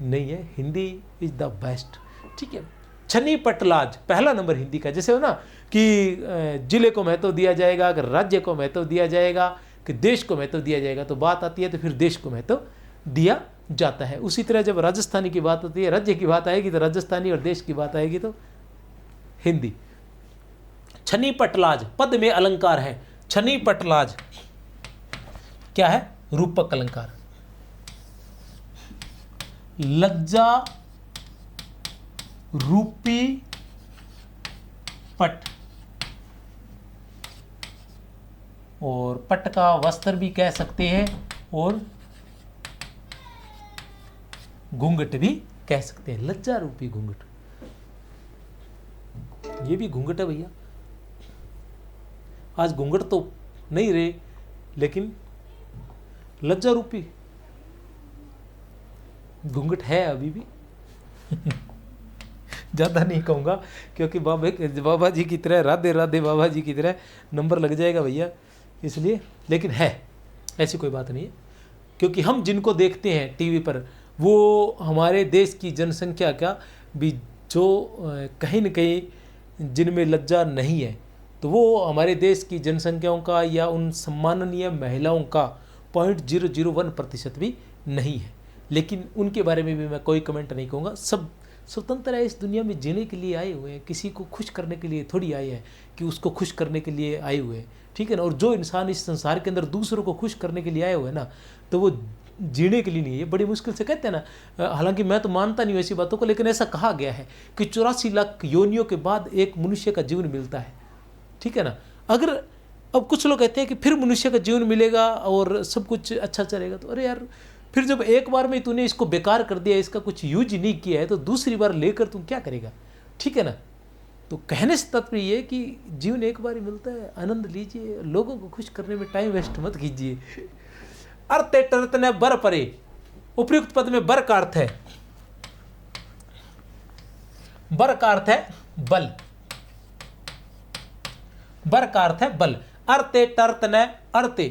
नहीं है, हिंदी इज द बेस्ट, ठीक है। छनी पटलाज पहला नंबर हिंदी का, जैसे हो ना कि जिले को महत्व दिया जाएगा, अगर राज्य को महत्व दिया जाएगा, कि देश को महत्व दिया जाएगा, तो बात आती है तो फिर देश को महत्व दिया जाता है। उसी तरह जब राजस्थानी की बात होती है, राज्य की बात आएगी तो राजस्थानी, और देश की बात आएगी तो हिंदी। छनी पटलाज पद में अलंकार है। छनी पटलाज क्या है, रूपक अलंकार। लज्जा रूपी पट, और पट का वस्त्र भी कह सकते हैं, और घूंघट भी कह सकते हैं। लज्जा रूपी घूंघट, ये भी घूंघट है भैया। आज घूंघट तो नहीं रहे, लेकिन लज्जा रूपी घूंघट है अभी भी। ज़्यादा नहीं कहूँगा, क्योंकि बाबा जी की तरह, राधे राधे बाबा जी की तरह नंबर लग जाएगा भैया, इसलिए। लेकिन है, ऐसी कोई बात नहीं है, क्योंकि हम जिनको देखते हैं टीवी पर, वो हमारे देश की जनसंख्या का भी जो कहीं न कहीं जिनमें लज्जा नहीं है, तो वो हमारे देश की जनसंख्याओं का या उन सम्माननीय महिलाओं का 0.001% भी नहीं है। लेकिन उनके बारे में भी मैं कोई कमेंट नहीं कहूँगा। सब स्वतंत्र है, इस दुनिया में जीने के लिए आए हुए हैं, किसी को खुश करने के लिए थोड़ी आए हैं कि उसको खुश करने के लिए आए हुए हैं, ठीक है ना। और जो इंसान इस संसार के अंदर दूसरों को खुश करने के लिए आए हुए हैं ना, तो वो जीने के लिए नहीं है। बड़ी मुश्किल से कहते हैं ना, हालांकि मैं तो मानता नहीं हूँ ऐसी बातों को, लेकिन ऐसा कहा गया है कि 84 लाख योनियों के बाद एक मनुष्य का जीवन मिलता है, ठीक है ना। अगर अब कुछ लोग कहते हैं कि फिर मनुष्य का जीवन मिलेगा और सब कुछ अच्छा चलेगा, तो अरे यार, फिर जब एक बार में तूने इसको बेकार कर दिया, इसका कुछ यूज ही नहीं किया है, तो दूसरी बार लेकर तुम क्या करेगा, ठीक है ना। तो कहने से तात्पर्य ये कि जीवन एक बार ही मिलता है, आनंद लीजिए, लोगों को खुश करने में टाइम वेस्ट मत कीजिए। अर्थ टर्त ने बर परे, उपयुक्त पद में बर का अर्थ है, बर का अर्थ है बल, बर का अर्थ है बल। अर्ते टर्त ने, अर्ते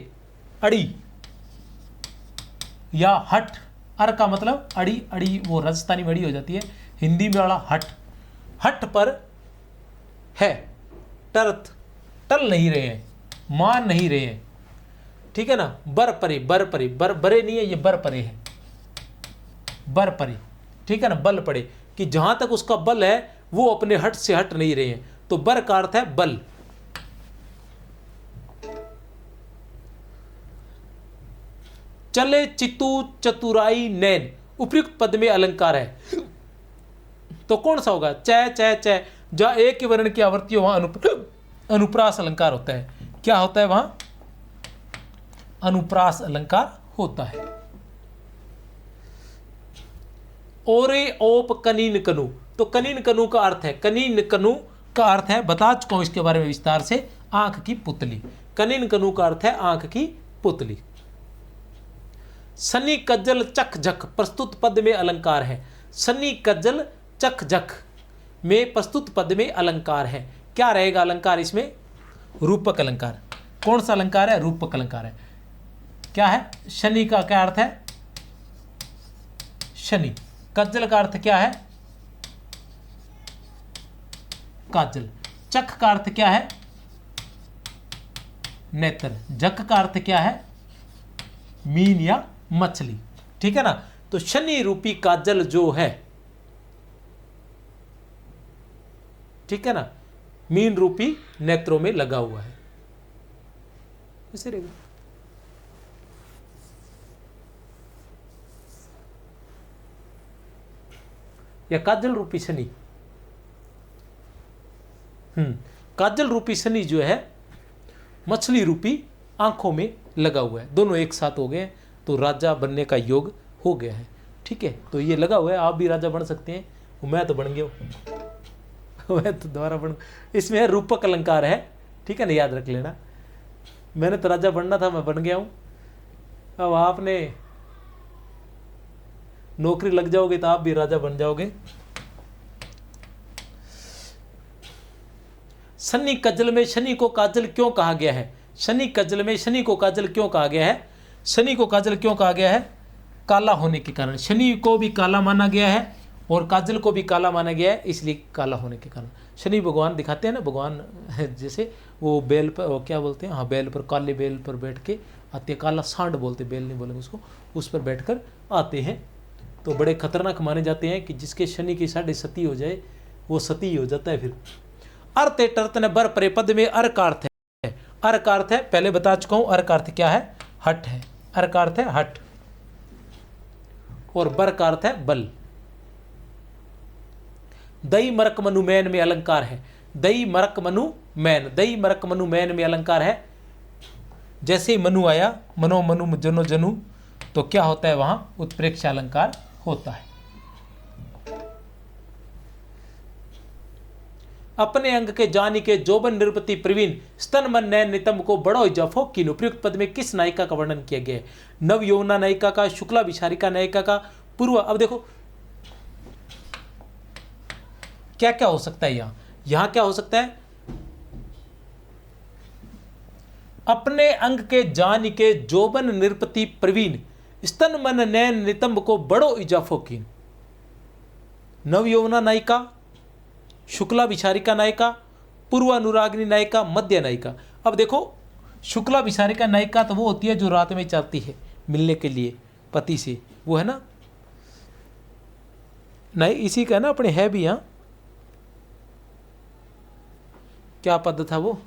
अड़ी या हट, अर का मतलब अड़ी, अड़ी वो राजस्थानी में अड़ी हो जाती है, हिंदी में वाला हट, हट पर है, टर्त टल नहीं रहे हैं, मान नहीं रहे हैं, ठीक है ना। बर परे, बर परे, बर बरे नहीं है, ये बर परे है, बर परे, ठीक है ना। बल पड़े, कि जहां तक उसका बल है वो अपने हट से हट नहीं रहे हैं, तो बर का अर्थ है बल। चले चितु चतुराई नैन, उपयुक्त पद में अलंकार है, तो कौन सा होगा, चय चय चय, जहां एक ही वर्ण की आवृत्ति हो वहां अनुप्रास अलंकार होता है। क्या होता है वहां, अनुप्रास अलंकार होता है। ओरे ओप कनीन कनु, तो कनीन कनु का अर्थ है, कनीन कनु का अर्थ है, बता चुका हूं इसके बारे में विस्तार से, आंख की पुतली। कनीन कनु का अर्थ है आंख की पुतली। सनी कज्जल चक झक, प्रस्तुत पद में अलंकार है। सनी कज्जल चक झक में प्रस्तुत पद में अलंकार है। क्या रहेगा अलंकार इसमें, रूपक अलंकार। कौन सा अलंकार है, रूपक अलंकार है। क्या है, शनि का क्या अर्थ है, शनि। कज्जल का अर्थ क्या है, काजल। चक का अर्थ क्या है, नेत्र। झक का अर्थ क्या है, मीन या मछली, ठीक है ना। तो शनि रूपी काजल जो है, ठीक है ना, मीन रूपी नेत्रों में लगा हुआ है, ऐसे रहेगा। या काजल रूपी शनि, काजल रूपी शनि जो है मछली रूपी आंखों में लगा हुआ है, दोनों एक साथ हो गए, तो राजा बनने का योग हो गया है। ठीक है, तो ये लगा हुआ है, आप भी राजा बन सकते हैं। मैं तो बन गया हूँ मैं तो दोबारा बन, इसमें है रूपक अलंकार है, ठीक है ना, याद रख लेना। मैंने तो राजा बनना था, मैं बन गया हूँ। अब आपने नौकरी लग जाओगे तो आप भी राजा बन जाओगे। शनि कजल में शनि को काजल क्यों कहा गया है? शनि कजल में शनि को काजल क्यों कहा गया है? शनि को काजल क्यों कहा गया है? काला होने के कारण। शनि को भी काला माना गया है और काजल को भी काला माना गया है, इसलिए काला होने के कारण। शनि भगवान दिखाते हैं ना, भगवान जैसे वो बेल पर, वो क्या बोलते हैं, हाँ बेल पर, काले बेल पर बैठ के आते, काला सांड बोलते, बेल नहीं बोलेंगे उसको, उस पर बैठकर आते हैं। तो बड़े खतरनाक माने जाते हैं कि जिसके शनि की 7.5 हो जाए वो सती हो जाता है। फिर अर्थ टर्त ने बर परे पद में अर्थ का अर्थ है। अर्थ का अर्थ है, पहले बता चुका हूं, अर्थ का अर्थ क्या है? हट है। अर्थ का अर्थ है हट, और बर का अर्थ है बल। दई मरक मनु मैन में अलंकार है। दई मरक मनु मैन, दई मरक मनु मैन में अलंकार है। जैसे ही मनु आया, मनो मनु जनो जनु, तो क्या होता है वहां? उत्प्रेक्ष अलंकार होता है। अपने अंग के जानी के जोबन निरुपति प्रवीण स्तन मन नयन नितंब को बड़ो जफो किन। उपयुक्त पद में किस नायिका का वर्णन किया गया है? नव यौवना नायिका का, शुक्ला विशारिका नायिका का, पूर्व। अब देखो क्या क्या हो सकता है यहां क्या हो सकता है? अपने अंग के जान के जोबन निरुपति प्रवीण स्तन मन नयन नितंब को बड़ो इजाफो कीन। नव यौवना नायिका, शुक्ला विचारिका नायिका, पूर्व अनुरागिनी नायिका, मध्य नायिका। अब देखो शुक्ला विचारिका नायिका तो वो होती है जो रात में चलती है मिलने के लिए पति से, वो है ना, नहीं इसी का है ना अपने, है भी यहाँ, क्या पद था वो?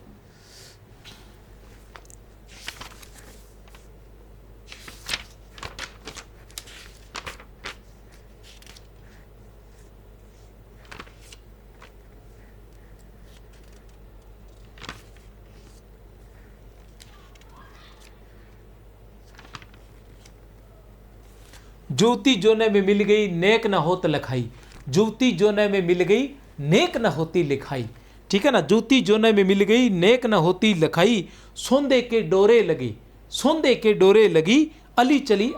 जुवती जोने में मिल गई नेक न होत लखाई। जुवती जोने में मिल गई नेक न होती लिखाई। ठीक है ना, जुवती जोने में मिल गई नेक न होती लखाई। सोंदे के डोरे लगी, सोंदे के डोरे लगी, अली चली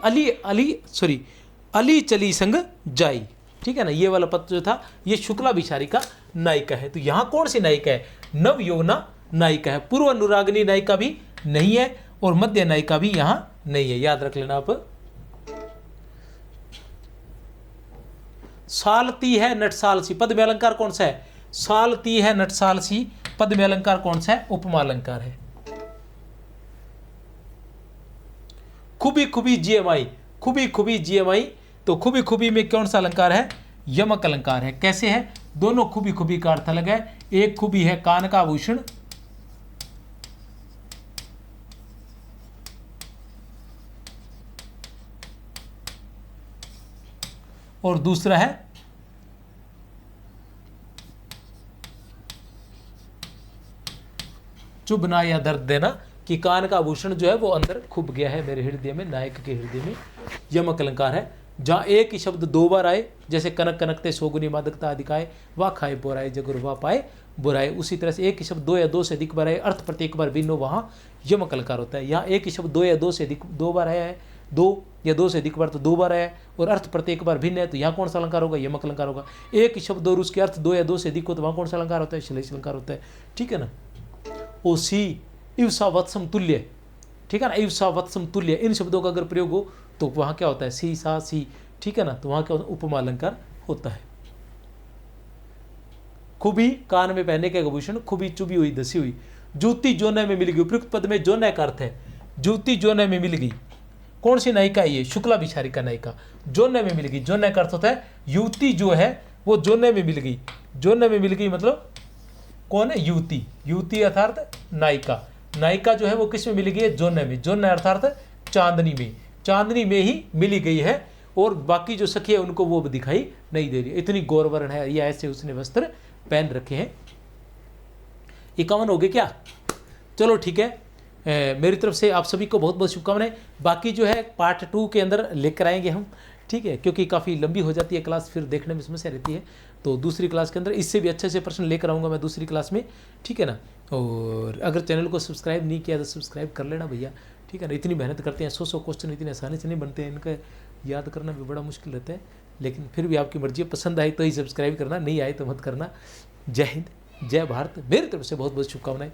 अली चली संग जाई। ठीक है ना, ये वाला पद जो था ये शुक्ला विचारिका नायिका है। तो यहाँ कौन सी नायिका है? नव यौवना नायिका है। पूर्व अनुरागिनी नायिका भी नहीं है और मध्य नायिका भी यहाँ नहीं है, याद रख लेना आप। सालती है नटसाल सी, पद में अलंकार कौन सा है? सालती है नटसाल सी, पद में अलंकार कौन सा है? उपमा अलंकार है। खुबी खुबी जीएमआई, खुबी खुबी जीएमआई, तो खुबी खुबी में कौन सा अलंकार है? यमक अलंकार है। कैसे है? दोनों खुबी खुबी का अर्थ अलग है। एक खुबी है कान का आभूषण, और दूसरा है चुभना या दर्द देना, कि कान का आभूषण जो है वो अंदर खुब गया है मेरे हृदय में, नायक के हृदय में। यमक अलंकार है। जहां एक ही शब्द दो बार आए, जैसे कनक कनकते सोगुनी मादकता अधिकाय, वाह खाए बोराए जगुर वाह पाए बुराए, उसी तरह से एक ही शब्द दो या दो से अधिक बार आए, अर्थ प्रत्येक बार भिन्न हो, वहां यमक अलंकार होता है। यहाँ एक ही शब्द दो या दो से अधिक दो बार आया है, दो या दो से अधिक बार तो दो बार आया है, और अर्थ प्रत्येक बार भिन्न है, तो यहाँ कौन सा अलंकार होगा? यमक अलंकार होगा। एक ही शब्द और उसके अर्थ दो या दो से अधिक हो, तो वहाँ कौन सा अलंकार होता है? श्लेष अलंकार होता है। ठीक है ना। ओ सी इवसा वत्सम तुल्य, ठीक है ना, इवसा वत्सम तुल्य, इन शब्दों का अगर प्रयोग हो तो वहाँ क्या होता है? सी सा सी, ठीक है ना, तो वहाँ क्या होता है? उपमा अलंकार होता है। खुबी कान में पहनने के आभूषण, खुबी चुभी हुई धसी हुई। जूती जोने में मिल गई, उपयुक्त पद में जोने का अर्थ है। जूती जोने में मिल गई, कौन सी नायिका है ये? शुक्ला विचारिका नायिका। जोने में मिल गई, जोने का अर्थ होता है युवती जो है वो जोने में मिल गई। जोने में मिल गई मतलब कौन है? युवती। युवती अर्थात नायिका। नायिका जो है वो किस में मिल गई है? जोने में। जोने अर्थात चांदनी में, चांदनी में ही मिली गई है, और बाकी जो सखी है उनको वो दिखाई नहीं दे रही। इतनी गौरवर्ण है, या ऐसे उसने वस्त्र पहन रखे हैं। 51 हो गए क्या? चलो ठीक है, मेरी तरफ से आप सभी को बहुत बहुत शुभकामनाएं। बाकी जो है पार्ट 2 के अंदर लेकर आएंगे हम, ठीक है, क्योंकि काफ़ी लंबी हो जाती है क्लास, फिर देखने में समस्या रहती है। तो दूसरी क्लास के अंदर इससे भी अच्छे से प्रश्न लेकर आऊँगा मैं दूसरी क्लास में, ठीक है ना। और अगर चैनल को सब्सक्राइब नहीं किया तो सब्सक्राइब कर लेना भैया, ठीक है ना। इतनी मेहनत करते हैं, 100 क्वेश्चन इतने आसानी से नहीं बनते हैं, इनका याद करना भी बड़ा मुश्किल रहता है, लेकिन फिर भी आपकी मर्जी है, पसंद आए तो ही सब्सक्राइब करना, नहीं आए तो मत करना। जय हिंद, जय भारत, मेरी तरफ से बहुत बहुत शुभकामनाएं।